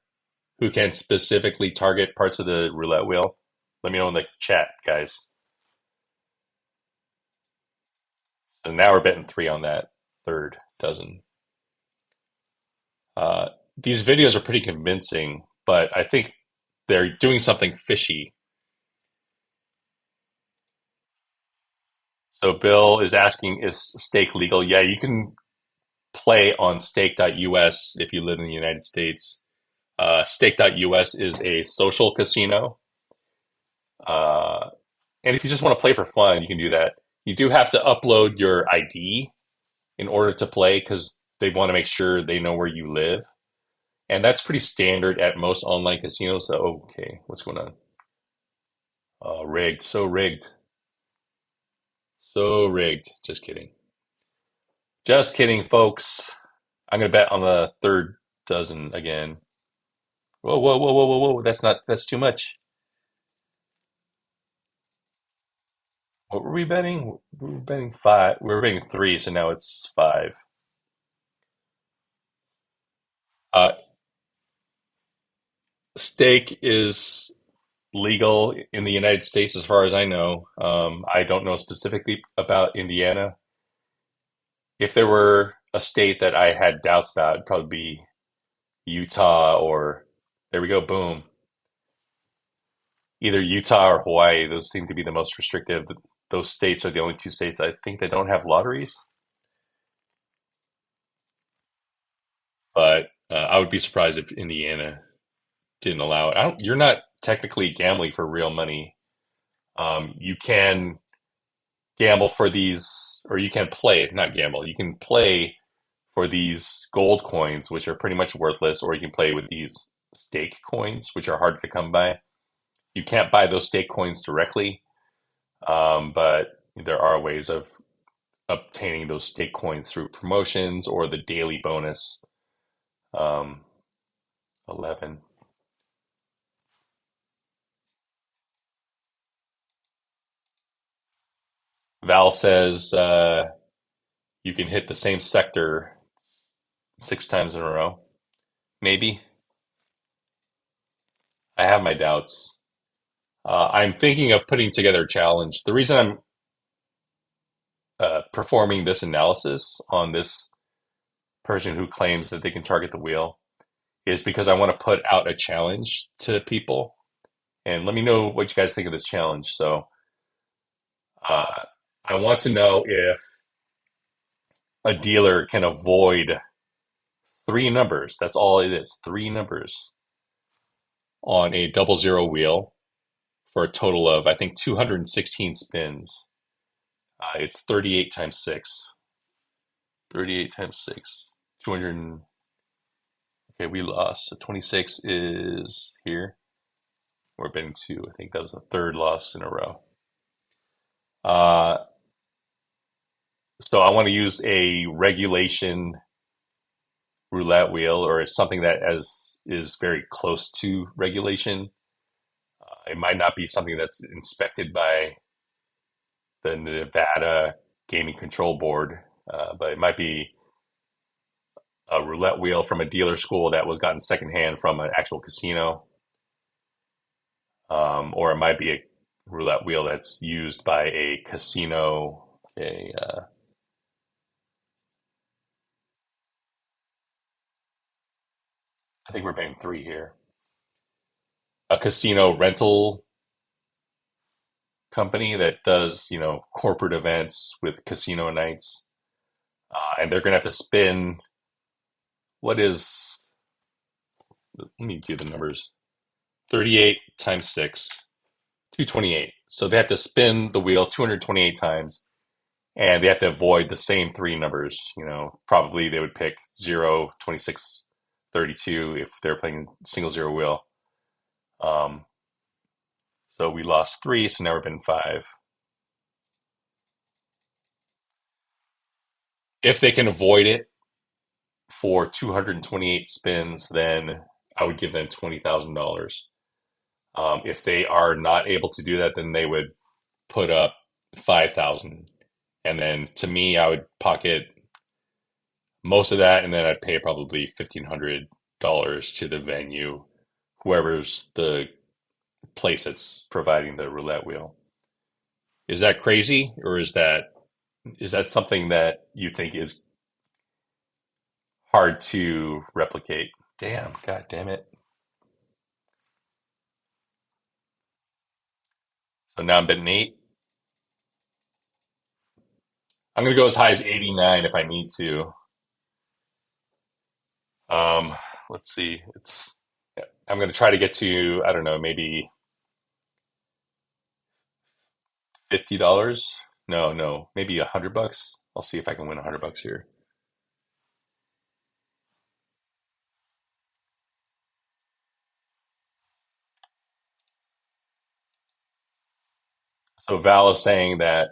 who can specifically target parts of the roulette wheel? Let me know in the chat, guys. So now we're betting three on that third dozen. These videos are pretty convincing, but I think they're doing something fishy. So Bill is asking, is stake legal? Yeah, you can play on stake.us if you live in the United States. Stake.us is a social casino. Uh, and if you just want to play for fun, you can do that. You do have to upload your ID in order to play because they want to make sure they know where you live. And that's pretty standard at most online casinos. So, okay, what's going on? Oh, rigged. So rigged. So rigged. Just kidding. Just kidding, folks. I'm going to bet on the third dozen again. Whoa, whoa, whoa, whoa, whoa, whoa. That's too much. What were we betting? We were betting five. We were betting three, so now it's five. Uh, Stake is legal in the United States, as far as I know. I don't know specifically about Indiana. If there were a state that I had doubts about, it'd probably be Utah or there we go, boom. Either Utah or Hawaii. Those seem to be the most restrictive. Those states are the only two states I think that don't have lotteries. But I would be surprised if Indiana didn't allow it. You're not technically gambling for real money. You can gamble for these, or you can play, not gamble. You can play for these gold coins, which are pretty much worthless, or you can play with these stake coins, which are hard to come by. You can't buy those stake coins directly, but there are ways of obtaining those stake coins through promotions or the daily bonus. Um, 11. Val says you can hit the same sector 6 times in a row. Maybe. I have my doubts. I'm thinking of putting together a challenge. The reason I'm performing this analysis on this person who claims that they can target the wheel is because I want to put out a challenge to people. And let me know what you guys think of this challenge. So uh, I want to know if a dealer can avoid Three numbers. That's all it is. Three numbers on a double zero wheel for a total of, I think, 216 spins. It's 38 times 6. 38 times 6. 200. Okay, we lost. So 26 is here. We're betting two. I think that was the third loss in a row. Uh, so I want to use a regulation roulette wheel or something that is very close to regulation. It might not be something that's inspected by the Nevada Gaming Control Board, but it might be a roulette wheel from a dealer school that was gotten secondhand from an actual casino, or it might be a roulette wheel that's used by a casino. Okay, I think we're paying three here. A casino rental company that does, corporate events with casino nights, and they're gonna have to spin. What is? Let me do the numbers. 38 times 6, 228. So they have to spin the wheel 228 times, and they have to avoid the same three numbers. Probably they would pick 0, 26, 32 if they're playing single zero wheel. Um, so we lost three, so now we're been five. If they can avoid it for 228 spins, then I would give them $20,000. If they are not able to do that, then they would put up 5,000, and then to me, I would pocket most of that, and then I'd pay probably $1,500 to the venue, whoever's the place that's providing the roulette wheel. Is that crazy, or is that something that you think is hard to replicate? Damn, god damn it. So now I'm betting eight. I'm gonna go as high as 89 if I need to. Um, let's see. I'm gonna try to get to, I don't know, maybe $50. No, no, maybe $100. I'll see if I can win $100 here. So Val is saying that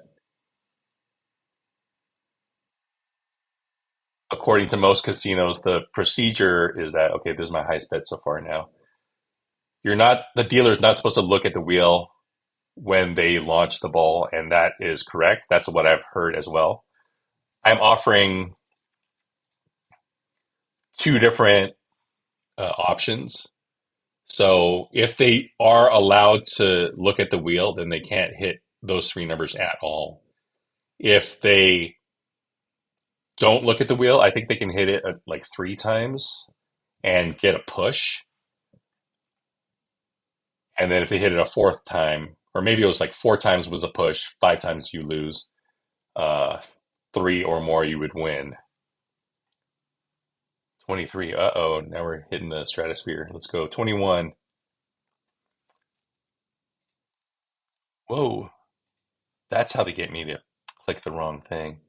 according to most casinos, the procedure is that, okay, this is my highest bet so far now. The dealer's not supposed to look at the wheel when they launch the ball, and that is correct. That's what I've heard as well. I'm offering two different options. So if they are allowed to look at the wheel, then they can't hit those three numbers at all. If they don't look at the wheel, I think they can hit it like three times and get a push. And then if they hit it a fourth time, or maybe it was like four times was a push, five times you lose, uh, three or more you would win. 23. Uh-oh, now we're hitting the stratosphere. Let's go. 21. Whoa, that's how they get me to click the wrong thing.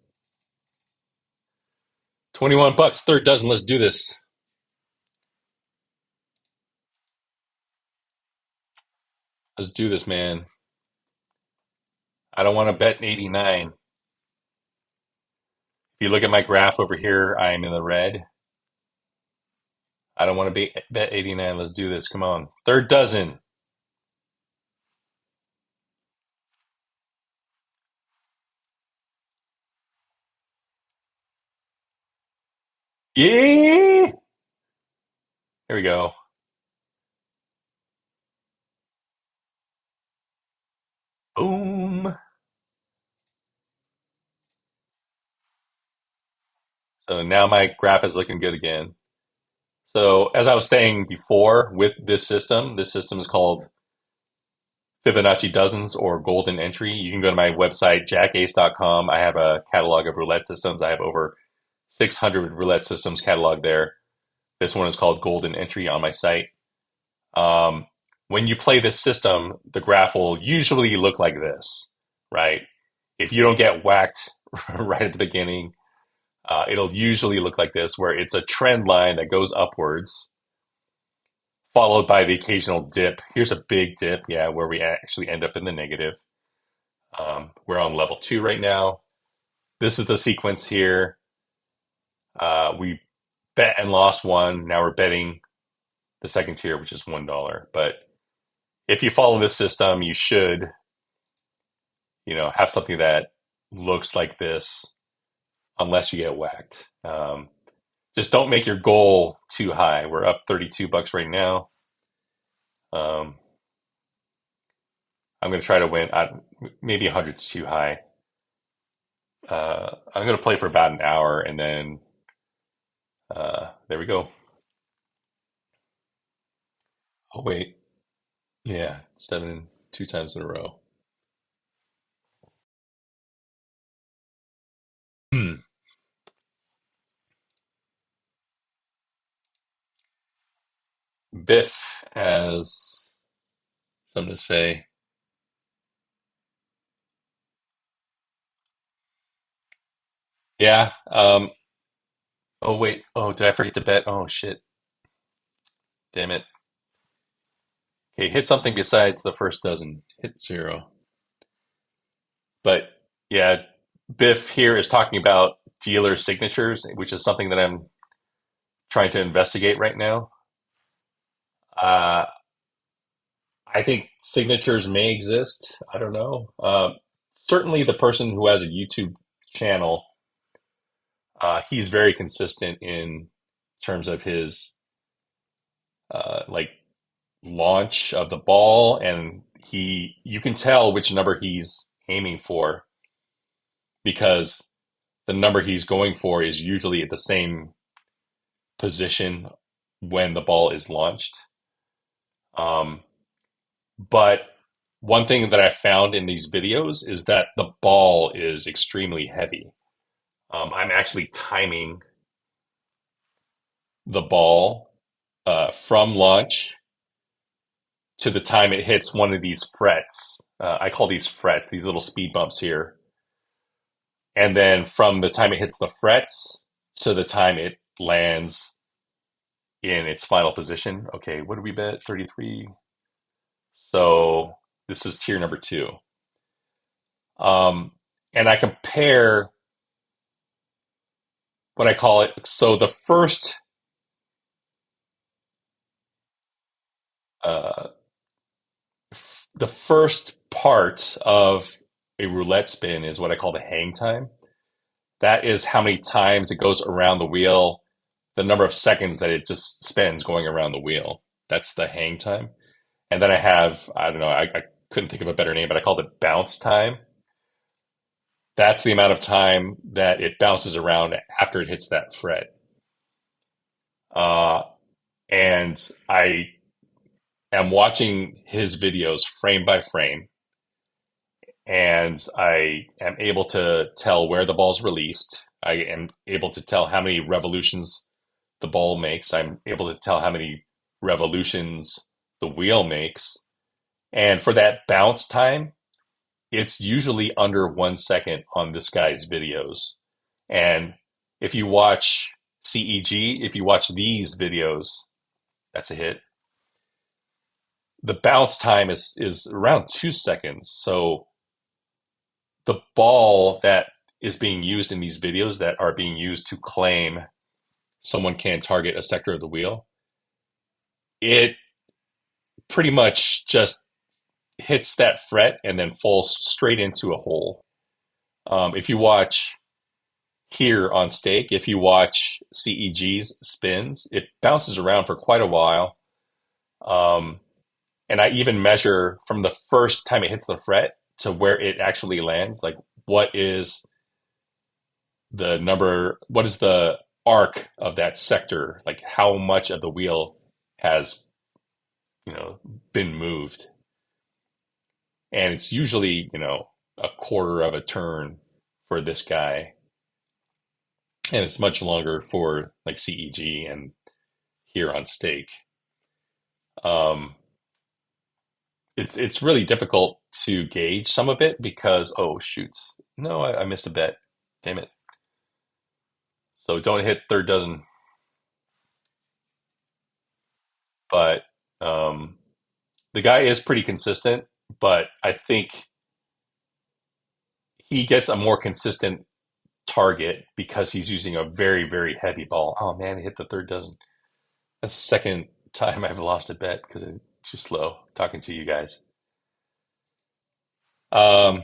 $21, third dozen. Let's do this. Let's do this, man. I don't want to bet 89. If you look at my graph over here, I'm in the red. I don't want to bet 89. Let's do this. Come on. Third dozen. Yeah. Here we go. Boom. So now my graph is looking good again. So as I was saying before, with this system is called Fibonacci dozens or golden entry. You can go to my website, jackace.com. I have a catalog of roulette systems. I have over 600 roulette systems cataloged there. This one is called Golden Entry on my site. Um, when you play this system, the graph will usually look like this, right? If you don't get whacked right at the beginning, it'll usually look like this, where it's a trend line that goes upwards, followed by the occasional dip. Here's a big dip, yeah, where we actually end up in the negative. We're on level 2 right now. This is the sequence here. We bet and lost one. Now we're betting the second tier, which is $1. But if you follow this system, you should, have something that looks like this, unless you get whacked. Just don't make your goal too high. We're up $32 right now. Um, I'm going to try to win. Maybe 100's too high. I'm going to play for about an hour, and then there we go. Oh wait, yeah, 7 2 times in a row. Biff has something to say. Yeah. Oh wait. Oh, did I forget to bet? Oh shit. Damn it. Okay, hit something besides the first dozen. Hit zero. But yeah, Biff here is talking about dealer signatures, which is something that I'm trying to investigate right now. Uh, I think signatures may exist. I don't know. Certainly, the person who has a YouTube channel, he's very consistent in terms of his like launch of the ball, and you can tell which number he's aiming for because the number he's going for is usually at the same position when the ball is launched. Um, but one thing that I found in these videos is that the ball is extremely heavy. I'm actually timing the ball from launch to the time it hits one of these frets. I call these frets, these little speed bumps here. And then from the time it hits the frets to the time it lands in its final position. Okay, what did we bet? 33. So this is tier number 2. Um, and I compare what I call it. So uh, the first part of a roulette spin is what I call the hang time. That is how many times it goes around the wheel, the number of seconds that it just spends going around the wheel. That's the hang time. And then I have, I don't know, I couldn't think of a better name, but I called it bounce time. That's the amount of time that it bounces around after it hits that fret. Uh, and I am watching his videos frame by frame, and I am able to tell where the ball's released. I am able to tell how many revolutions the ball makes. I'm able to tell how many revolutions the wheel makes. And for that bounce time, it's usually under 1 second on this guy's videos. And if you watch CEG, if you watch these videos, that's a hit. The bounce time is around 2 seconds. So the ball that is being used in these videos that are being used to claim someone can target a sector of the wheel, it pretty much just hits that fret and then falls straight into a hole. If you watch here on Stake, if you watch CEG's spins, it bounces around for quite a while. Um, and I even measure from the first time it hits the fret to where it actually lands, like what is the arc of that sector, like how much of the wheel has, you know, been moved. And it's usually, a quarter of a turn for this guy. And it's much longer for like CEG. And here on stake. Um, it's really difficult to gauge some of it because, oh shoot, no, I missed a bet. Damn it. So don't hit third dozen. But um, the guy is pretty consistent, but I think he gets a more consistent target because he's using a very, very heavy ball. Oh man, he hit the third dozen. That's the second time I've lost a bet because I'm too slow talking to you guys. Um,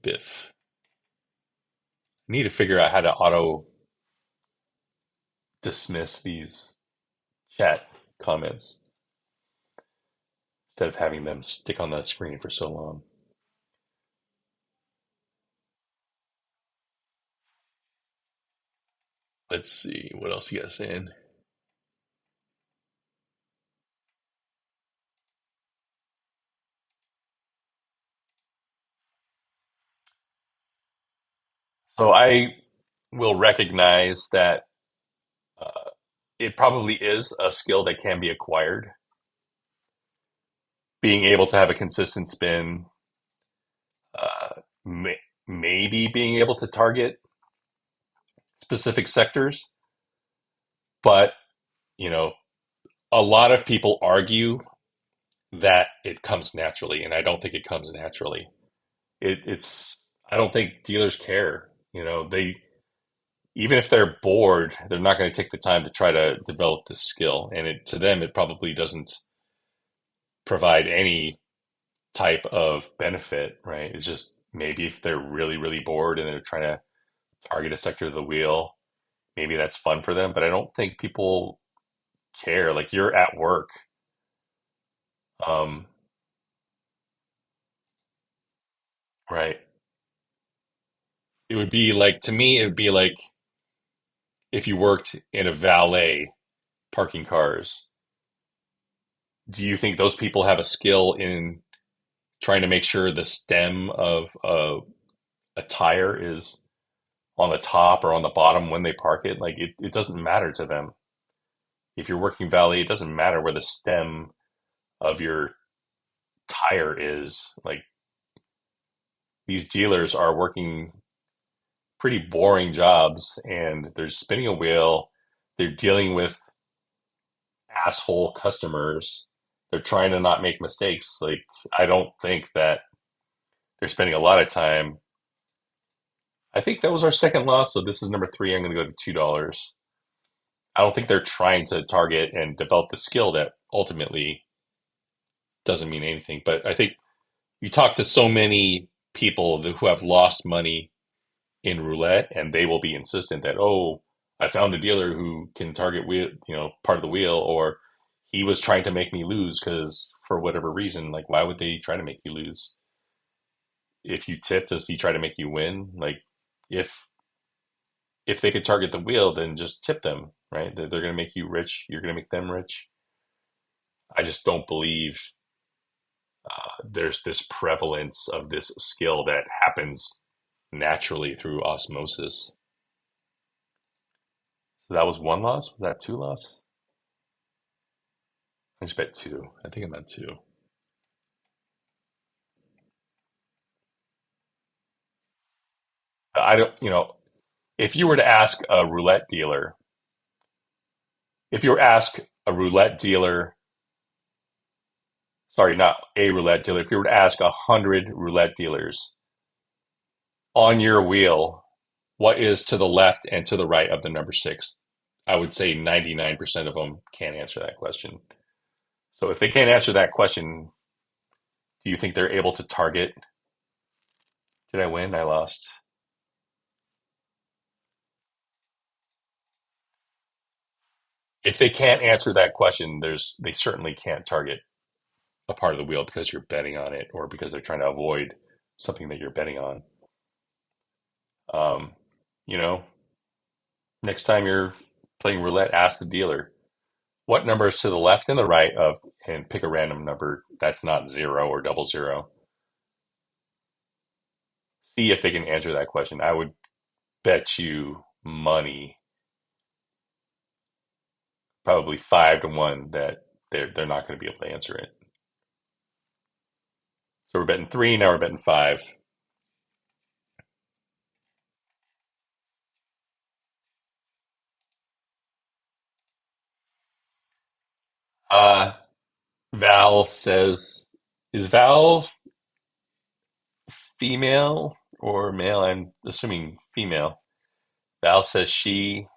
Biff. Need to figure out how to auto dismiss these chat comments instead of having them stick on the screen for so long. Let's see what else you guys saying. So I will recognize that it probably is a skill that can be acquired. Being able to have a consistent spin, uh, may, maybe being able to target specific sectors, but you know, a lot of people argue that it comes naturally, and I don't think it comes naturally. It's I don't think dealers care. You know, they even if they're bored, they're not going to take the time to try to develop this skill, and to them, it probably doesn't provide any type of benefit, right? It's just maybe if they're really, really bored and they're trying to target a sector of the wheel, maybe that's fun for them. But I don't think people care. Like you're at work. Um, right. It would be like, to me, it would be like if you worked in a valet parking cars. Do you think those people have a skill in trying to make sure the stem of a tire is on the top or on the bottom when they park it? Like it doesn't matter to them. If you're working valet, it doesn't matter where the stem of your tire is. Like these dealers are working pretty boring jobs and they're spinning a wheel. They're dealing with asshole customers. They're trying to not make mistakes. Like I don't think that they're spending a lot of time. I think that was our second loss, so this is number three. I'm going to go to $2. I don't think they're trying to target and develop the skill that ultimately doesn't mean anything. But I think you talk to so many people who have lost money in roulette, and they will be insistent that, oh, I found a dealer who can target wheel, part of the wheel, or he was trying to make me lose because for whatever reason. Like, why would they try to make you lose? If you tip, does he try to make you win? Like, if if they could target the wheel, then just tip them, right? They're going to make you rich. You're going to make them rich. I just don't believe there's this prevalence of this skill that happens naturally through osmosis. So that was one loss. Was that two loss? I just bet two. I think I meant two. I don't, if you were to ask a roulette dealer, if you were to ask a roulette dealer, sorry, not a roulette dealer, if you were to ask 100 roulette dealers on your wheel, what is to the left and to the right of the number six? I would say 99% of them can't answer that question. So if they can't answer that question, do you think they're able to target? Did I win? I lost. If they can't answer that question, they certainly can't target a part of the wheel because you're betting on it or because they're trying to avoid something that you're betting on. Um, you know, Next time you're playing roulette, ask the dealer what number is to the left and the right of, and pick a random number that's not zero or double zero. See if they can answer that question. I would bet you money probably 5 to 1 that they're not going to be able to answer it. So we're betting 3, now we're betting 5. Uh, Val says, is Val female or male? I'm assuming female. Val says she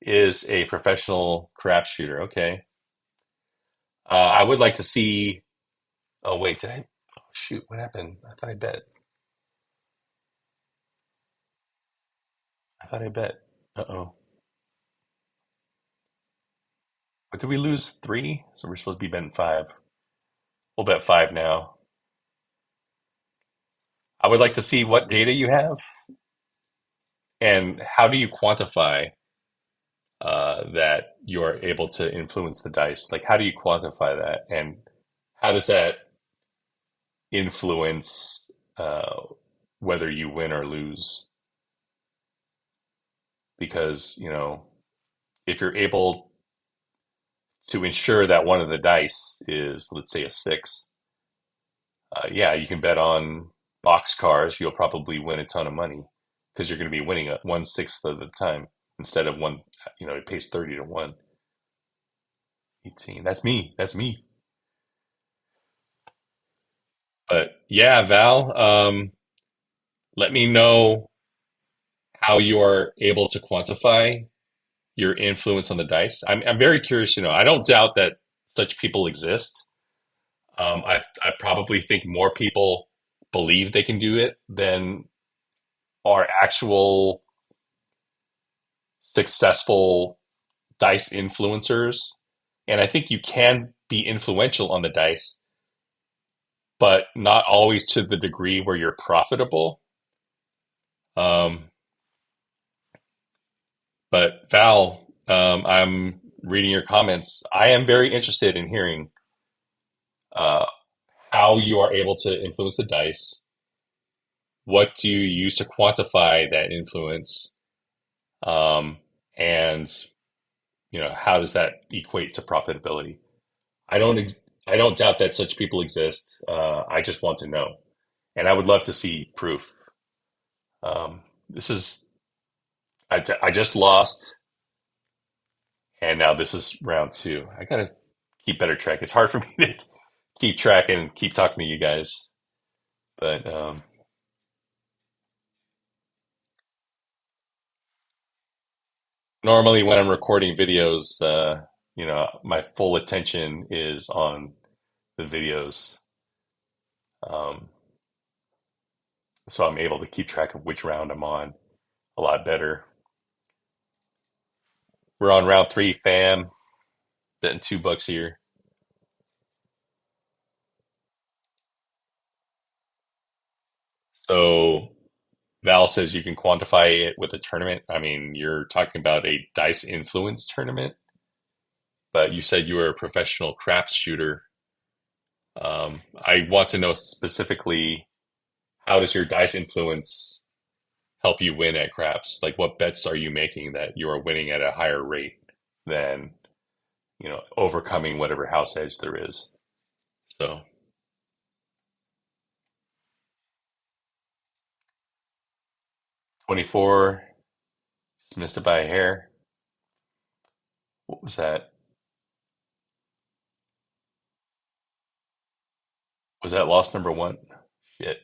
is a professional crap shooter. Okay. I would like to see. Oh, wait, did I? Oh, shoot, what happened? I thought I bet. I thought I bet. Uh-oh. But did we lose 3? So we're supposed to be betting 5. We'll bet 5 now. I would like to see what data you have and how do you quantify that you are able to influence the dice? Like, how do you quantify that? And how does that influence whether you win or lose? Because, if you're able to ensure that one of the dice is, let's say, a 6, yeah, you can bet on box cars. You'll probably win a ton of money because you're going to be winning 1/6 of the time instead of one. It pays 30 to 1. 18. That's me. That's me. But yeah, Val, let me know how you are able to quantify your influence on the dice. I'm very curious. I don't doubt that such people exist. I probably think more people believe they can do it than are actual successful dice influencers. And I think you can be influential on the dice, but not always to the degree where you're profitable. Um, but Val, I'm reading your comments. I am very interested in hearing uh, how you are able to influence the dice. What do you use to quantify that influence? Um, and how does that equate to profitability? I don't ex- I don't doubt that such people exist. I just want to know, and I would love to see proof. This is I just lost, and now this is round 2. I gotta keep better track. It's hard for me to keep track and keep talking to you guys, but normally when I'm recording videos, my full attention is on the videos. Um, so I'm able to keep track of which round I'm on a lot better. We're on round 3, fam. Betting $2 here. So Val says you can quantify it with a tournament. I mean, you're talking about a dice influence tournament, but you said you were a professional craps shooter. I want to know specifically, how does your dice influence help you win at craps? Like, what bets are you making that you are winning at a higher rate than, overcoming whatever house edge there is? So 24, just missed it by a hair. What was that? Was that loss number 1? Shit.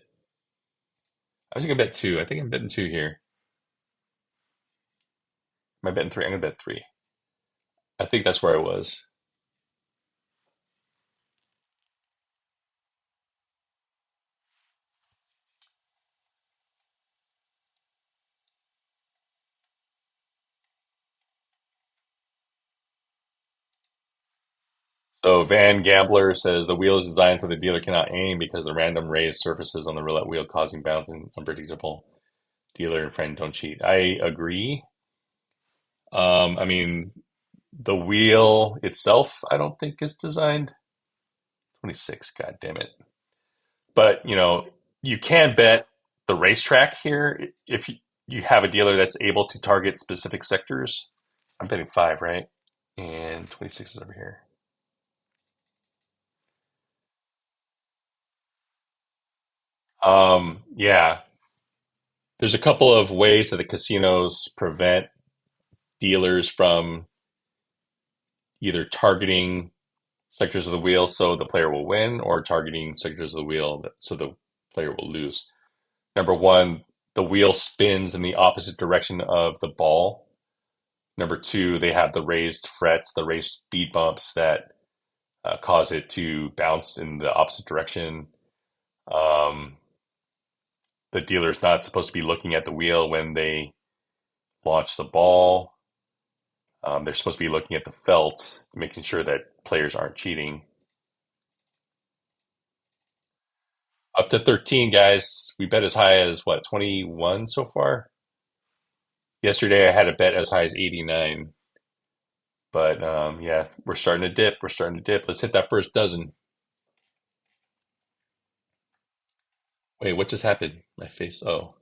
I was gonna bet 2. I think I'm betting 2 here. Am I betting 3? I'm gonna bet 3. I think that's where I was. So Van Gambler says the wheel is designed so the dealer cannot aim because the random raised surfaces on the roulette wheel causing bounce and unpredictable. Dealer and friend don't cheat. I agree. I mean, the wheel itself, I don't think is designed. 26, god damn it. But, you can bet the racetrack here if you have a dealer that's able to target specific sectors. I'm betting 5, right? And 26 is over here. Yeah, there's a couple of ways that the casinos prevent dealers from either targeting sectors of the wheel so the player will win, or targeting sectors of the wheel so the player will lose. Number one, the wheel spins in the opposite direction of the ball. Number two, they have the raised frets, the raised speed bumps that cause it to bounce in the opposite direction. Um, the dealer's not supposed to be looking at the wheel when they launch the ball. They're supposed to be looking at the felt, making sure that players aren't cheating. Up to 13, guys. We bet as high as what, 21 so far? Yesterday I had a bet as high as 89. But yeah, we're starting to dip. We're starting to dip. Let's hit that first dozen. Wait, what just happened? My face. Oh,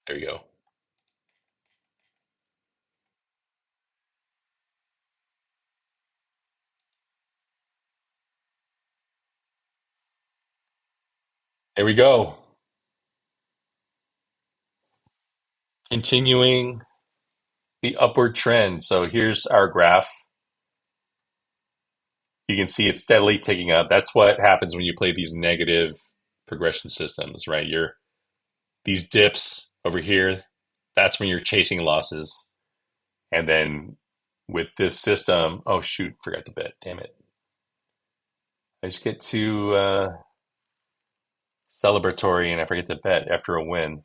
there you go. There we go. Continuing the upward trend. So here's our graph. You can see it's steadily ticking up. That's what happens when you play these negative progression systems, right? You're these dips over here. That's when you're chasing losses. And then with this system, oh shoot, forgot to bet. Damn it. I just get too celebratory and I forget to bet after a win.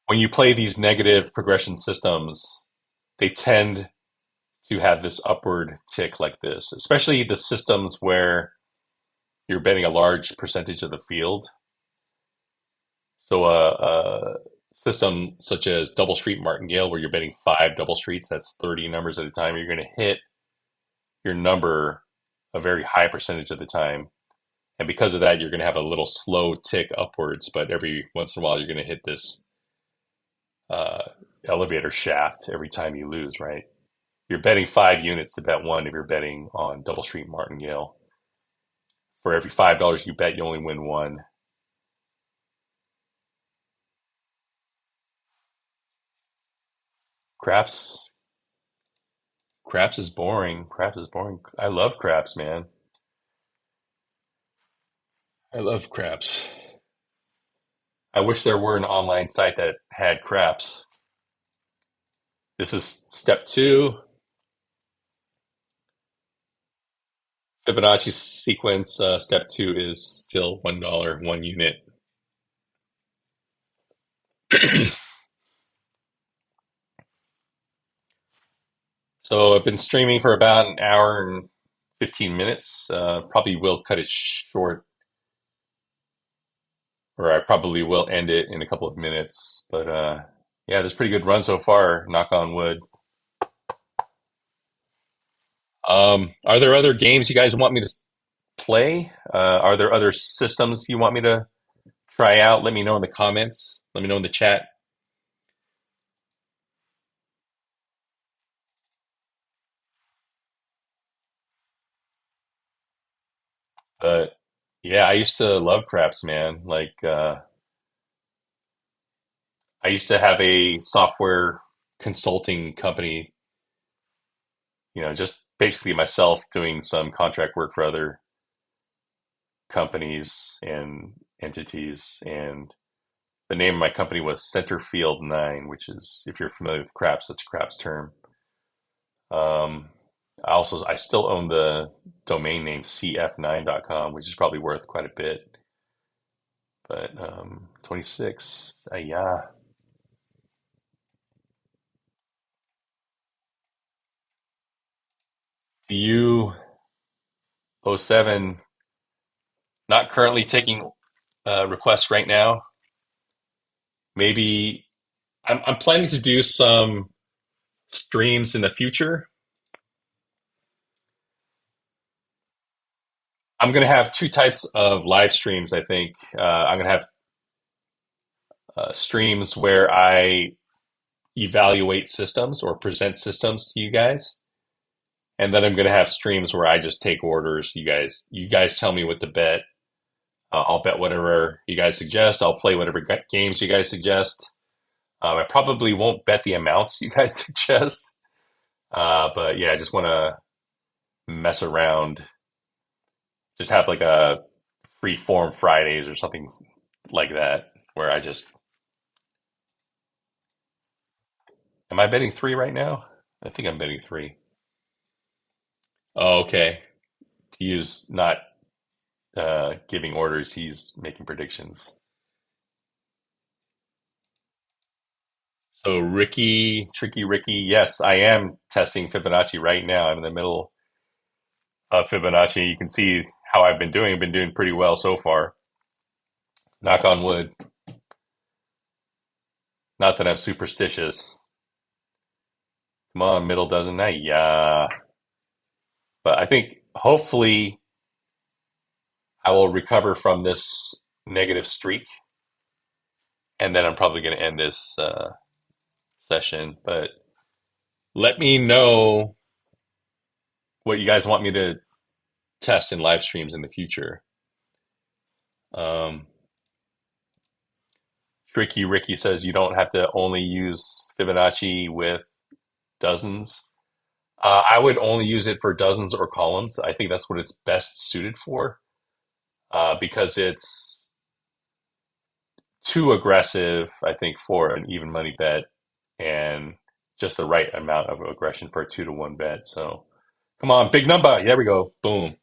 When you play these negative progression systems, they tend to have this upward tick like this, especially the systems where you're betting a large percentage of the field. So a system such as double street martingale, where you're betting five double streets, that's 30 numbers at a time, you're going to hit your number a very high percentage of the time. And because of that, you're going to have a little slow tick upwards, but every once in a while, you're going to hit this uh, elevator shaft every time you lose, right? You're betting 5 units to bet one if you're betting on double street martingale. For every $5 you bet, you only win one. Craps, craps is boring. Craps is boring. I love craps, man. I love craps. I wish there were an online site that had craps. This is step two. Fibonacci sequence. Step two is still $1, 1 unit. So I've been streaming for about an hour and 15 minutes. Probably will cut it short, or I probably will end it in a couple of minutes. But yeah, there's a pretty good run so far, knock on wood. Are there other games you guys want me to play? Are there other systems you want me to try out? Let me know in the comments. Let me know in the chat. But yeah, I used to love craps, man. Like I used to have a software consulting company, just basically myself doing some contract work for other companies and entities. And the name of my company was Centerfield 9, which is, if you're familiar with craps, that's a craps term. Um, I still own the domain name cf9.com, which is probably worth quite a bit. But 26, yeah. The U07, not currently taking requests right now. Maybe I'm planning to do some streams in the future. I'm going to have two types of live streams, I think. I'm going to have streams where I evaluate systems or present systems to you guys. And then I'm going to have streams where I just take orders. You guys tell me what to bet. I'll bet whatever you guys suggest. I'll play whatever games you guys suggest. I probably won't bet the amounts you guys suggest. But yeah, I just want to mess around. Just have like a free form Fridays or something like that where I just, am I betting three right now? I think I'm betting three. Oh, okay. He is not giving orders. He's making predictions. So Ricky, tricky Ricky, yes, I am testing Fibonacci right now. I'm in the middle of Fibonacci. You can see how I've been doing. I've been doing pretty well so far. Knock on wood. Not that I'm superstitious. Come on, middle dozen. Yeah. But I think hopefully I will recover from this negative streak, and then I'm probably going to end this session. But let me know what you guys want me to test in live streams in the future. Um, Tricky Ricky says you don't have to only use Fibonacci with dozens. I would only use it for dozens or columns. I think that's what it's best suited for because it's too aggressive, I think, for an even money bet and just the right amount of aggression for a 2-to-1 bet. So come on, big number. There we go. Boom.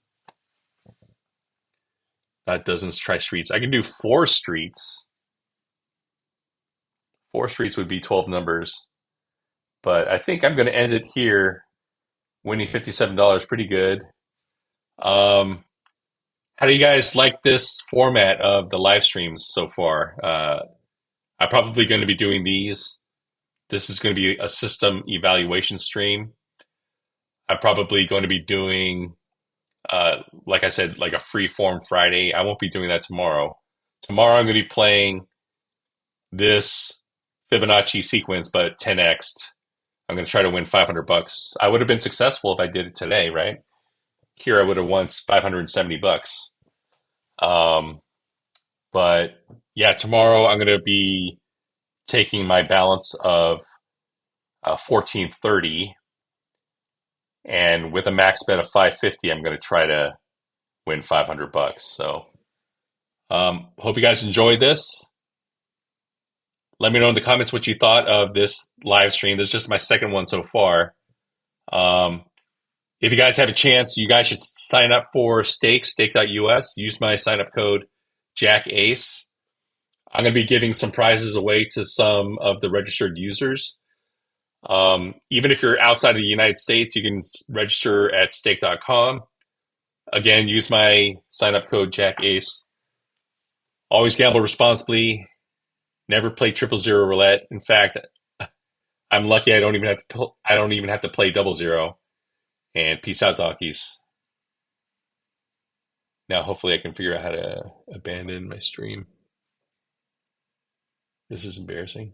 Not dozens, try streets. I can do four streets. Four streets would be 12 numbers. But I think I'm going to end it here, winning $57. Pretty good. How do you guys like this format of the live streams so far? I'm probably going to be doing these. This is going to be a system evaluation stream. I'm probably going to be doing, like I said, like a free form Friday. I won't be doing that tomorrow. Tomorrow I'm going to be playing this Fibonacci sequence, but 10x. I'm going to try to win $500. I would have been successful if I did it today, right? Here I would have won $570. Um, but yeah, tomorrow I'm going to be taking my balance of 1430, and with a max bet of 550, I'm going to try to win $500. So, hope you guys enjoyed this. Let me know in the comments what you thought of this live stream. This is just my second one so far. Um, if you guys have a chance, you guys should sign up for Stake, stake.us. Use my sign up code JackAce. I'm going to be giving some prizes away to some of the registered users. Even if you're outside of the United States, you can register at stake.com. Again, use my sign up code JackAce. Always gamble responsibly. Never play 000 roulette. In fact, I'm lucky I don't even have to play 00. And peace out, donkeys. Now, hopefully, I can figure out how to abandon my stream. This is embarrassing.